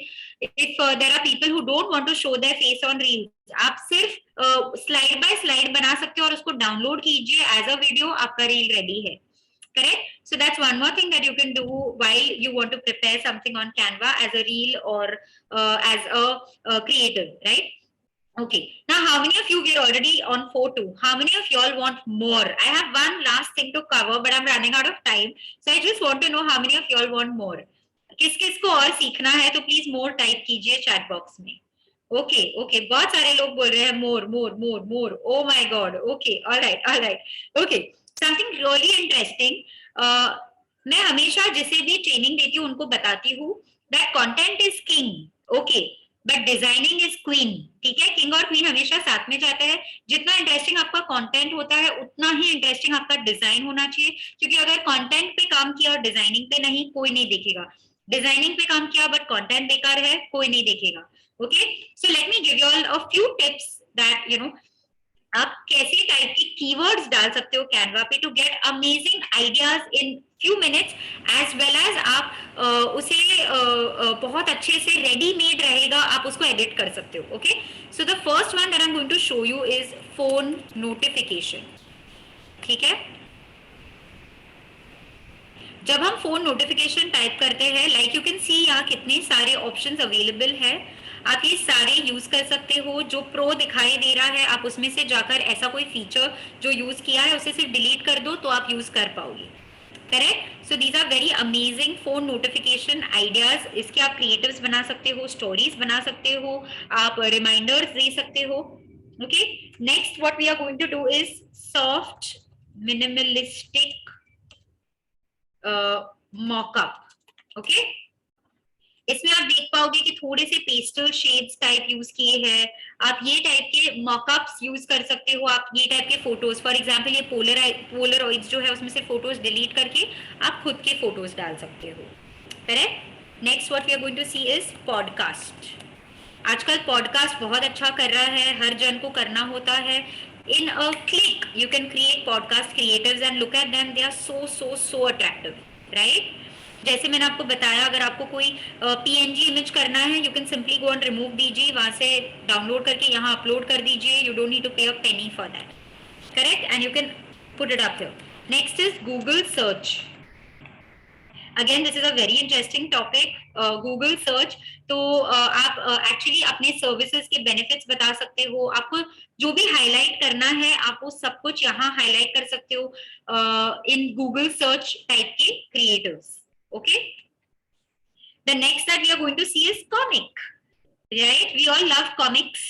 If there are people who don't want to show their face on reels, आप सिर्फ स्लाइड बाय स्लाइड बना सकते हो और उसको डाउनलोड कीजिए एज अ वीडियो, आपका रील रेडी है. Correct? So that's one more thing that you can do while you want to prepare something on Canva as a reel or as a creative, right? Okay, now how many of you, we're already on 4:02, how many of y'all want more? I have one last thing to cover, but I'm running out of time, so I just want to know how many of y'all want more. किस किस को और सीखना है तो please more type कीजिए chat box में. Okay, बहुत सारे लोग बोल रहे हैं more. Oh my god. Okay, alright. Okay, something really interesting. मैं हमेशा जिसे भी ट्रेनिंग देती हूँ उनको बताती हूँ that content is king, okay, but designing is queen. ठीक है, किंग और क्वीन हमेशा साथ में जाते हैं. जितना इंटरेस्टिंग आपका कंटेंट होता है उतना ही इंटरेस्टिंग आपका डिजाइन होना चाहिए, क्योंकि अगर कंटेंट पे काम किया और डिजाइनिंग पे नहीं, कोई नहीं देखेगा. डिजाइनिंग पे काम किया बट कंटेंट बेकार है, कोई नहीं देखेगा. Okay, so let me give you all a few tips that आप कैसे टाइप की कीवर्ड्स डाल सकते हो कैनवा पे to get amazing ideas in few minutes, as well as आप उसे बहुत अच्छे से रेडी मेड रहेगा, आप उसको एडिट कर सकते हो. Okay, so the first one that I am going to show you is phone notification. ठीक है, जब हम फोन नोटिफिकेशन टाइप करते हैं, लाइक यू कैन सी यहाँ कितने सारे ऑप्शंस अवेलेबल है. आप ये सारे यूज कर सकते हो. जो प्रो दिखाई दे रहा है, आप उसमें से जाकर ऐसा कोई फीचर जो यूज किया है उसे सिर्फ डिलीट कर दो तो आप यूज कर पाओगे. Correct? So these are very amazing phone notification ideas. इसके आप क्रिएटिव्स बना सकते हो, स्टोरीज बना सकते हो, आप रिमाइंडर्स दे सकते हो. Okay, next what we are going to do is soft minimalistic mockup. Okay, इसमें आप देख पाओगे कि थोड़े से पेस्टल शेड्स टाइप यूज किए हैं. आप ये टाइप के मॉकअप्स यूज कर सकते हो. आप ये टाइप के फोटोज, फॉर एग्जांपल ये पोलरॉइड्स जो है उसमें से फोटोज डिलीट करके आप खुद के फोटोज डाल सकते हो. Correct? Next what we are going to see is podcast. आजकल पॉडकास्ट बहुत अच्छा कर रहा है, हर जन को करना होता है. In a click, you can create podcast creators and look at them. They are so attractive, right? जैसे मैंने आपको बताया, अगर आपको कोई PNG इमेज करना है, you can simply go and remove DG, वहां से डाउनलोड करके यहाँ अपलोड कर दीजिए. You don't need to pay a penny for that. Correct. And you can put it up there. Next is Google search. Again this is a very interesting topic. Google search. तो आप actually अपने services के benefits बता सकते हो. आपको जो भी हाईलाइट करना है आप वो सब कुछ यहाँ हाईलाइट कर सकते हो इन गूगल सर्च टाइप के creatives. Okay. The next that we are going to see is comic, right? We all love comics.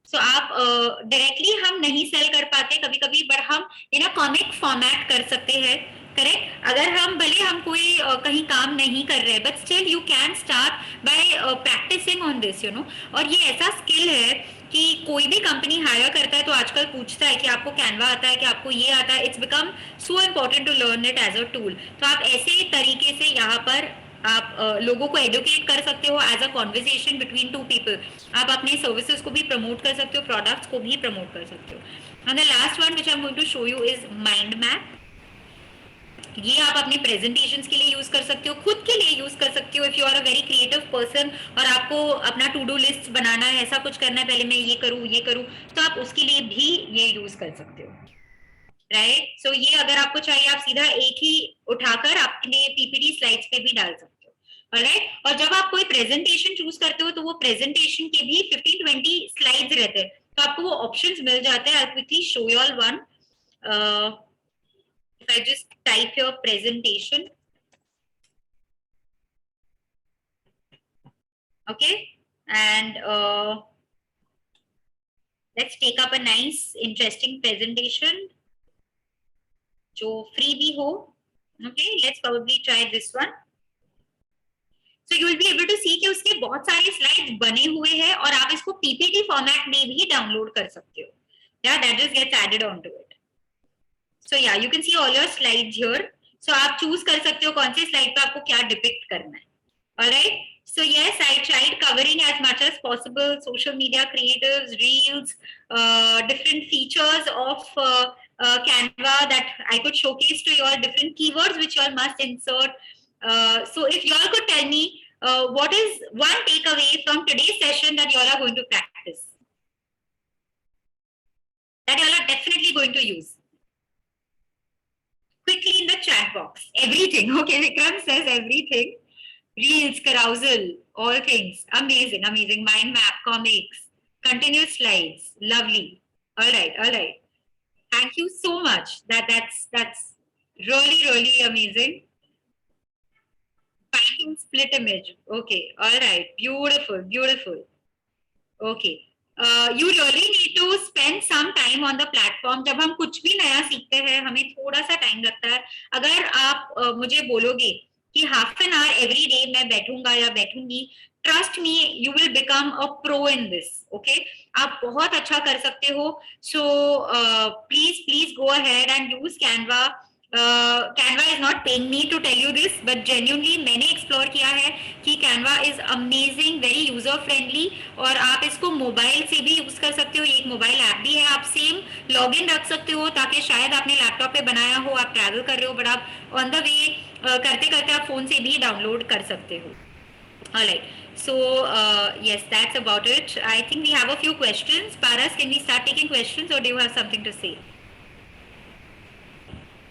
So आप डायरेक्टली हम नहीं सेल कर पाते कभी कभी, बट हम इन अ कॉमिक फॉर्मेट कर सकते हैं. करेक्ट. अगर हम भले हम कोई कहीं काम नहीं कर रहे, but still you can start by practising on this, you know. और ये ऐसा स्किल है कि कोई भी कंपनी हायर करता है तो आजकल पूछता है कि आपको कैनवा आता है, कि आपको ये आता है. It's become so important to learn it as a tool. तो आप ऐसे तरीके से यहाँ पर आप लोगों को एडुकेट कर सकते हो as a conversation between two people. आप अपने सर्विसेज को भी प्रमोट कर सकते हो, प्रोडक्ट्स को भी प्रमोट कर सकते हो. And the last one which I am going to show you is mind map. ये आप अपने प्रेजेंटेशंस के लिए यूज कर सकते हो, खुद के लिए यूज कर सकते हो. If you are a very creative person और आपको अपना टू डू लिस्ट बनाना है, ऐसा कुछ करना है, पहले मैं ये करूँ, तो आप उसके लिए भी ये यूज कर सकते हो. राइट. सो ये अगर आपको चाहिए आप सीधा एक ही उठाकर अपने पीपीटी स्लाइड्स पे भी डाल सकते हो. ऑलराइट. और जब आप कोई प्रेजेंटेशन चूज करते हो तो वो प्रेजेंटेशन के भी 15-20 स्लाइड्स रहते हैं, तो आपको वो ऑप्शंस मिल जाते हैं. I quickly show you all one. if I just type your presentation, okay, and let's take up a nice interesting presentation जो free भी हो. Okay, let's probably try this one. So you will be able to see कि उसके बहुत सारे slides बने हुए हैं और आप इसको पीपीटी फॉर्मेट में भी डाउनलोड कर सकते हो. Yeah, that just gets added onto it. So yeah, you can see all your slides here. So आप चूज कर सकते हो कौन से स्लाइड पे आपको क्या डिपिक्ट करना है. Alright. So yes, I tried covering as much as possible social media creatives, reels, different features of Canva that I could showcase to you all, different keywords which you all must insert. So if you all could tell me what is one takeaway from today's session that you all are going to practice, that you all are definitely going to use. Quickly in the chat box. Everything. Okay, Vikram says everything. Reels, carousel, all things. Amazing, amazing. Mind map, comics, continuous slides. Lovely. All right. Thank you so much. That's really, really amazing. Finding split image. Okay. All right. Beautiful. Okay. You really need to spend some time on the platform. जब हम कुछ भी नया सीखते हैं हमें थोड़ा सा टाइम लगता है. अगर आप मुझे बोलोगे कि half an hour every day मैं बैठूंगा या बैठूंगी, trust me you will become a pro in this. Okay. आप बहुत अच्छा कर सकते हो. So please go ahead and use Canva. Canva is not paying me to tell you this, but genuinely मैंने एक्सप्लोर किया है कि Canva is amazing, very user friendly, और आप इसको मोबाइल से भी यूज कर सकते हो. ये एक मोबाइल ऐप भी है. आप सेम लॉगिन रख सकते हो ताकि शायद आपने लैपटॉप पे बनाया हो, आप ट्रैवल कर रहे हो, बट आप ऑन द वे करते करते आप फोन से भी डाउनलोड कर सकते हो. Alright. So yes, that's about it. I think we have a few questions. Paras, can we start taking questions or do you have something to say?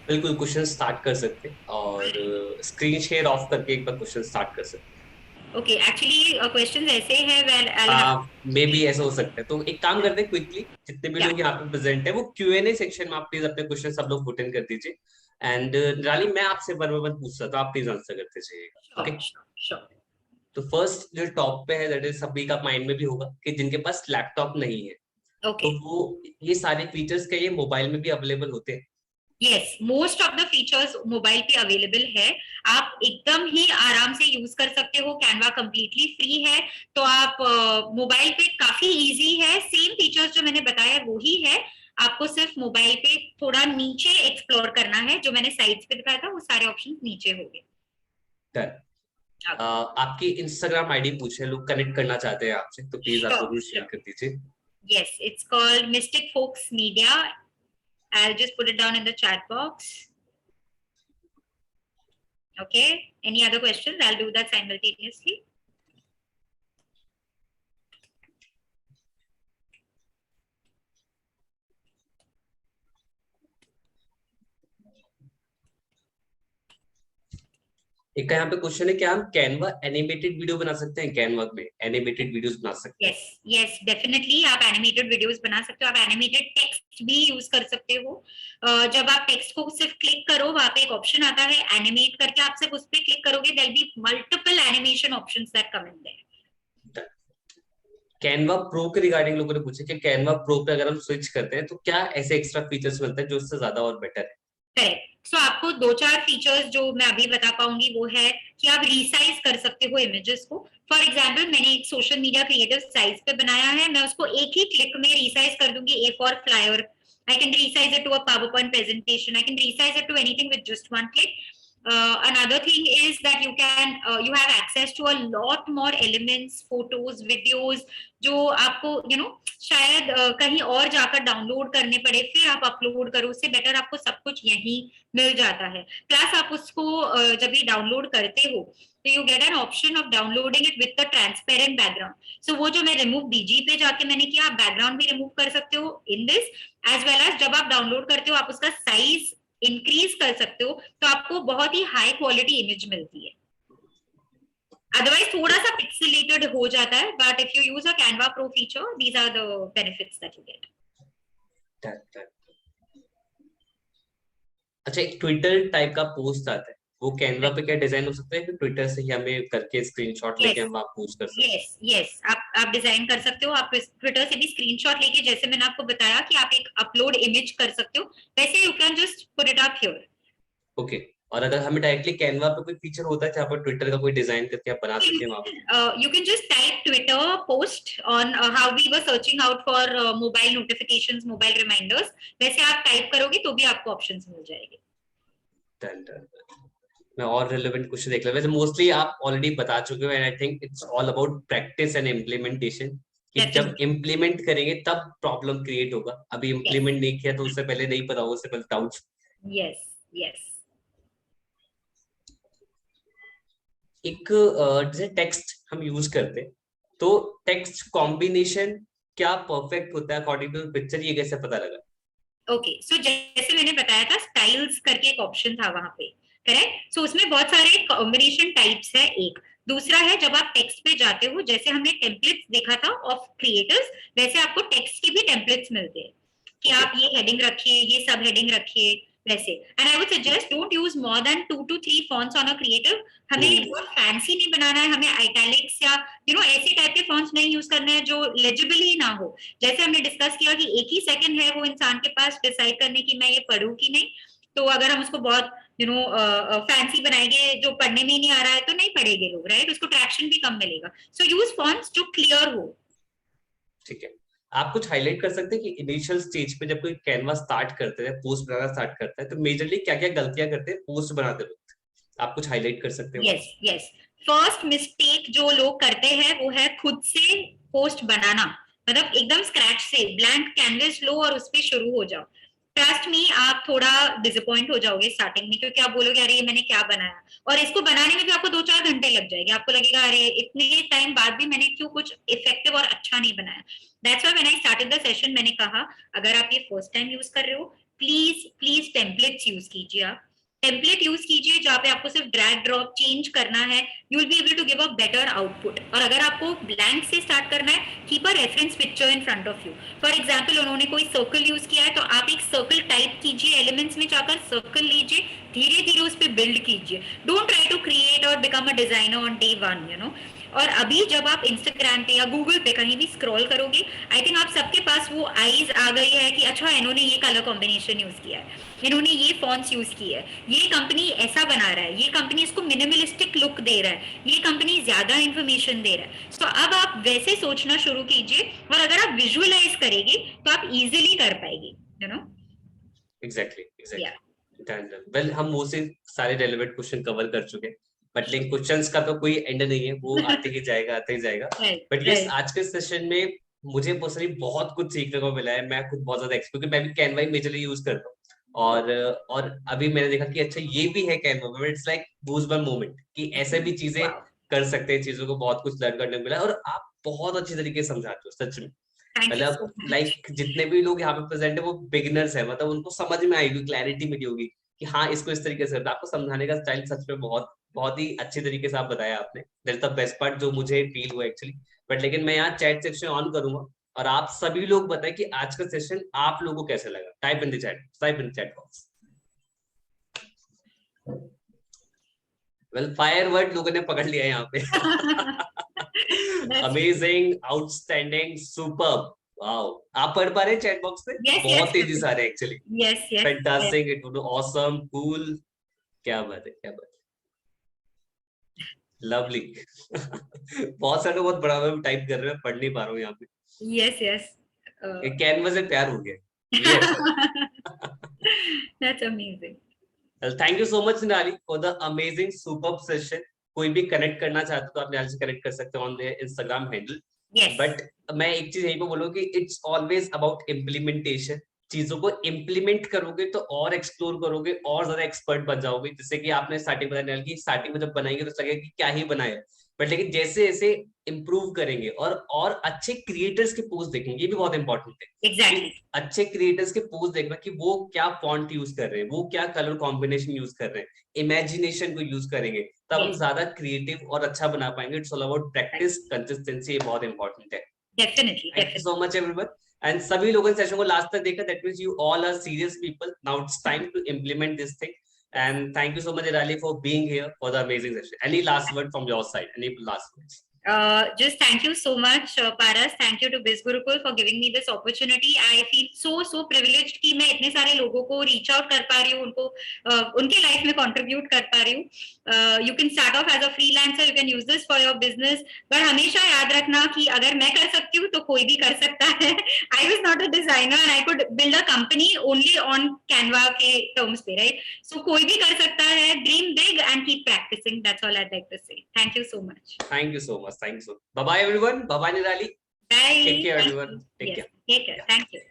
बिल्कुल question start कर सकते हैं और स्क्रीन शेयर ऑफ करके एक बार question start कर सकते हैं. Okay, actually क्वेश्चंस ऐसे हैं वेल मे बी ऐसा हो सकता है. तो एक काम करते हैं, क्विकली जितने भी लोग यहाँ पे प्रेजेंट है वो Q&A सेक्शन में आप प्लीज अपने क्वेश्चन सब लोग पुट इन कर दीजिए. एंड निराली मैं आपसे वन बाय वन पूछ रहा था, आप प्लीज आंसर करते जाइएगा. ओके. तो फर्स्ट जो टॉप पे है दैट इज सभी का माइंड में भी होगा कि जिनके पास लैपटॉप नहीं है. Okay. तो वो ये सारे फीचर्स के ये मोबाइल में भी अवेलेबल होते हैं. Yes, most of the features mobile पे अवेलेबल है. आप एकदम ही आराम से यूज कर सकते हो. कैनवा कम्प्लीटली फ्री है, तो आप मोबाइल पे काफी इजी है. सेम फीचर्स जो मैंने बताया वो ही है. आपको सिर्फ मोबाइल पे थोड़ा नीचे एक्सप्लोर करना है. जो मैंने साइट्स पे दिखाया था वो सारे ऑप्शंस नीचे होंगे. आपकी इंस्टाग्राम आईडी पूछे, लोग कनेक्ट करना चाहते हैं आपसे, तो प्लीज आप जरूर शेयर कर दीजिए. Yes, it's called Mystic Folks Media. I'll just put it down in the chat box. Okay, any other questions? I'll do that simultaneously. एक यहाँ पे क्वेश्चन है, क्या हम कैनवा एनिमेटेड वीडियो बना सकते हैं? कैनवा में एनिमेटेड वीडियोस बना सकते हैं? यस डेफिनेटली आप एनिमेटेड वीडियोस बना सकते हो, आप एनिमेटेड टेक्स्ट भी यूज कर सकते हो। जब आप टेक्स्ट को सिर्फ क्लिक करो, वहां पे एक ऑप्शन आता है एनिमेट करके, आप सिर्फ उस पर क्लिक करोगे, there be multiple animation options that come in there. Canva pro के रिगार्डिंग लोगों ने पूछा कि कैनवा प्रो पे अगर हम स्विच करते हैं तो क्या ऐसे एक्स्ट्रा फीचर्स मिलते हैं जो उससे ज्यादा और बेटर है? करेक्ट। सो आपको 2-4 फीचर्स जो मैं अभी बता पाऊंगी वो है कि आप रीसाइज कर सकते हो इमेजेस को। फॉर एग्जाम्पल मैंने एक सोशल मीडिया क्रिएटिव साइज पे बनाया है, मैं उसको एक ही क्लिक में रीसाइज कर दूंगी। A for flyer, I can resize it to a PowerPoint presentation. I can resize it to anything with just one click. Another thing is that you have access to a lot more elements, photos, videos, जो आपको शायद कहीं और जाकर download करने पड़े फिर आप अपलोड करो, उससे बेटर आपको सब कुछ यहीं मिल जाता है। प्लस आप उसको जब भी डाउनलोड करते हो तो you get an option of downloading it with the transparent background. So वो जो मैं रिमूव डीजी पे जाके मैंने किया, आप बैकग्राउंड भी रिमूव कर सकते हो in this, as well as जब आप डाउनलोड करते हो आप उसका साइज इंक्रीज कर सकते हो, तो आपको बहुत ही हाई क्वालिटी इमेज मिलती है। अदरवाइज थोड़ा सा पिक्सेलेटेड हो जाता है, but if you use a Canva pro feature, these are the benefits that you get. अच्छा, एक ट्विटर टाइप का पोस्ट आता है, वो कैनवा पे क्या डिजाइन हो सकता है कि ट्विटर से ही हमें करके स्क्रीनशॉट लेके हम आप पोस्ट कर सकते हैं? यस आप डिजाइन कर सकते हो, आप ट्विटर से भी स्क्रीनशॉट लेके, जैसे मैंने आपको बताया कि आप एक अपलोड इमेज कर सकते हो, वैसे you can just put it up here. Okay, और अगर हमें डायरेक्टली कैनवा पे कोई फीचर होता है जहाँ पर ट्विटर का कोई डिजाइन करके आप बना सकते हैं वहां पे? You can just type Twitter post on how we were searching out for mobile notifications, mobile reminders, वैसे आप टाइप करोगे तो भी आपको ऑप्शंस मिल जाएंगे। मैं और रिलेवेंट क्वेश्चन देख लेता हूं। वैसे मोस्टली आप ऑलरेडी बता चुके हो, and I think it's all about practice and implementation, कि जब इम्प्लीमेंट करेंगे तब प्रॉब्लम क्रिएट होगा। अभी इम्प्लीमेंट नहीं किया तो उससे पहले नहीं पता होगा, उससे पहले डाउट्स। यस एक जैसे टेक्स्ट हम यूज करते हैं, तो टेक्स्ट कॉम्बिनेशन क्या परफेक्ट होता है अकॉर्डिंग टू पिक्चर, ये कैसे पता लगा? ओके, सो जैसे मैंने बताया था स्टाइल्स करके एक ऑप्शन था वहां पे, करेक्ट। सो उसमें बहुत सारे कॉम्बिनेशन टाइप्स है। एक दूसरा है जब आप टेक्स्ट पे जाते हो, जैसे हमने टेम्पलेट्स देखा था ऑफ क्रिएटर्स, वैसे आपको टेक्स्ट के भी टेम्पलेट्स मिलते हैं कि आप ये हेडिंग रखिए, ये सब हेडिंग रखिए वैसे। And I would suggest don't use more than 2 to 3 fonts on a creative. हमें बहुत फैंसी नहीं बनाना है, हमें आइटैलिक्स या ऐसे टाइप के फॉन्ट्स नहीं यूज करने हैं जो लेजिबल ही ना हो। जैसे हमने डिस्कस किया कि एक ही सेकंड है वो इंसान के पास डिसाइड करने की मैं ये पढ़ूं कि नहीं, तो अगर हम उसको बहुत फैंसी बनाएंगे जो पढ़ने में ही नहीं आ रहा है तो नहीं पढ़ेंगे लोग, राइट, उसको ट्रैक्शन भी कम मिलेगा। सो यूज फॉन्ट्स जो क्लियर हो। ठीक है, आप कुछ हाईलाइट कर सकते हैं कि इनिशियल स्टेज पे जब कोई कैनवा स्टार्ट करते हैं, पोस्ट बनाना स्टार्ट करता है, तो मेजरली क्या क्या गलतियां करते हैं पोस्ट बनाते वक्त? आप कुछ हाईलाइट कर सकते हो? यस फर्स्ट मिस्टेक जो लोग करते हैं वो है खुद से पोस्ट बनाना, मतलब एकदम स्क्रैच से ब्लैंक कैनवस लो और उस पर शुरू हो जाओ। ट्रस्ट मी, आप थोड़ा डिसअपॉइंट हो जाओगे स्टार्टिंग में, क्योंकि आप बोलोगे अरे ये मैंने क्या बनाया, और इसको बनाने में भी आपको 2-4 घंटे लग जाएंगे। आपको लगेगा अरे इतने टाइम बाद भी मैंने क्यों कुछ इफेक्टिव और अच्छा नहीं बनाया। That's why when I started the session मैंने कहा अगर आप ये फर्स्ट टाइम यूज कर रहे हो, प्लीज प्लीज टेम्पलेट्स यूज कीजिए। आप टेम्पलेट यूज कीजिए जहाँ पे आपको सिर्फ ड्रैग ड्रॉप चेंज करना है, you will be able to give a better output. और अगर आपको ब्लैंक से स्टार्ट करना है, keep a reference picture in front of you. For example उन्होंने कोई सर्कल यूज किया है तो आप एक सर्कल टाइप कीजिए, एलिमेंट्स में जाकर सर्कल लीजिए, धीरे धीरे उस पर बिल्ड कीजिए। डोंट ट्राई टू क्रिएट और become a designer on day 1 और अभी जब आप इंस्टाग्राम पे या गूगल पे कहीं भी स्क्रॉल करोगे, आई थिंक आप सबके पास वो आईज आ गई है कि अच्छा इन्होंने ये कलर कॉम्बिनेशन यूज किया है, इन्होंने ये फॉन्ट्स यूज किए है, ये कंपनी ऐसा बना रहा है, ये कंपनी इसको मिनिमलिस्टिक लुक दे रहा है, ये कंपनी ज्यादा इंफॉर्मेशन दे रहा है। सो अब आप वैसे सोचना शुरू कीजिए, और अगर आप विजुअलाइज करेंगे तो आप इजीली कर पाएंगे। एग्जैक्टली। वेल, हम वो से सारे रेलेवेंट क्वेश्चन कवर कर चुके हैं, बट लेकिन क्वेश्चंस का तो कोई एंड नहीं है, वो आते ही जाएगा। बट यस, आज के सेशन में मुझे पर्सनली बहुत कुछ सीखने को मिला है। मैं खुद बहुत ज्यादा एक्सपर्ट, क्योंकि मैं भी कैनवा ही मेजरली यूज करता हूँ, और अभी मैंने देखा कि अच्छा ये भी है कैनवा में, इट्स लाइक गूज़बम्प मोमेंट कि ऐसे भी चीजें कर सकते हैं, चीजों को बहुत कुछ लर्न करने को मिला, और आप बहुत अच्छी तरीके से समझाते हो सच में। थैंक यू सो मतलब मच। लाइक जितने भी लोग यहाँ पे प्रेजेंट है वो बिगिनर्स है, मतलब उनको समझ में आएगी, क्लैरिटी मिली होगी कि हाँ इसको इस तरीके से, आपको समझाने का स्टाइल सच में बहुत बहुत ही अच्छे तरीके से आप बताया आपने। दैट्स द बेस्ट पार्ट जो मुझे फील हुआ एक्चुअली। बट लेकिन मैं यहाँ चैट सेक्शन ऑन करूंगा और आप सभी लोग बताएं कि आज का सेशन आप लोगों को कैसा लगा। Type in the chat, type in the chat box. Well fire word लोगों ने पकड़ लिया यहाँ पे। Amazing, outstanding, superb, wow. आप पढ़ पा रहे हैं चैट बॉक्स में? बहुत तेजी से आ रहे हैं actually. Yes yes, fantastic, it was awesome, cool, क्या बात है, क्या बात है, लवली। बहुत सारे लोग बहुत बड़ा टाइप कर रहे हैं, पढ़ नहीं पा रहा हूँ यहाँ पे। यस यस, कैनवा से प्यार हो गया, ये अच्छा। That's amazing. Thank you so much Nirali for the amazing superb session. कोई भी कनेक्ट करना चाहते तो आप निराली से कनेक्ट कर सकते हो on the Instagram handle. Yes, but मैं एक चीज यहीं पे बोलूँ कि इट्स ऑलवेज अबाउट इम्प्लीमेंटेशन। चीजों को इम्प्लीमेंट करोगे तो और एक्सप्लोर करोगे और ज्यादा एक्सपर्ट बन जाओगे। जैसे कि आपने स्टार्टिंग बताया कि स्टार्टिंग में जब बनाएंगे तो लगेगा कि क्या ही बनाया, बट लेकिन जैसे जैसे इम्प्रूव करेंगे और अच्छे क्रिएटर्स के पोस्ट देखेंगे, ये भी बहुत इंपॉर्टेंट है। एग्जैक्टली, कि अच्छे क्रिएटर्स के पोस्ट देखना कि वो क्या फॉन्ट यूज कर रहे हैं, वो क्या कलर कॉम्बिनेशन यूज कर रहे हैं, इमेजिनेशन को यूज करेंगे, तब हम ज्यादा क्रिएटिव और अच्छा बना पाएंगे। It's all about practice, consistency, ये बहुत इंपॉर्टेंट है। Definitely thank you so much everyone. And सभी लोगों ने सेशन को लास्ट तक देखा, that means you all are serious people. Now it's time to implement this thing. And thank you so much Nirali for being here for the amazing session. Any last word from your side? Any last words? Just thank you so much, Paras. Thank you to Biz Gurukul for giving me this opportunity. I feel so privileged कि मैं इतने सारे लोगों को reach out कर पा रही हूँ, उनको उनके life में contribute कर पा रही हूँ. You can start off as a freelancer, you can use this for your business, but हमेशा याद रखना कि अगर मैं कर सकती हूँ तो कोई भी कर सकता है. I was not a designer and I could build a company only on Canva के terms पे, right? So कोई भी कर सकता है. Dream big and keep practicing. That's all I'd like to say. Thank you so much. Thank you so much. Thank you so much. Bye bye everyone. Bye bye Nirali. Bye. Take care everyone. Take care. Take care. Thank you.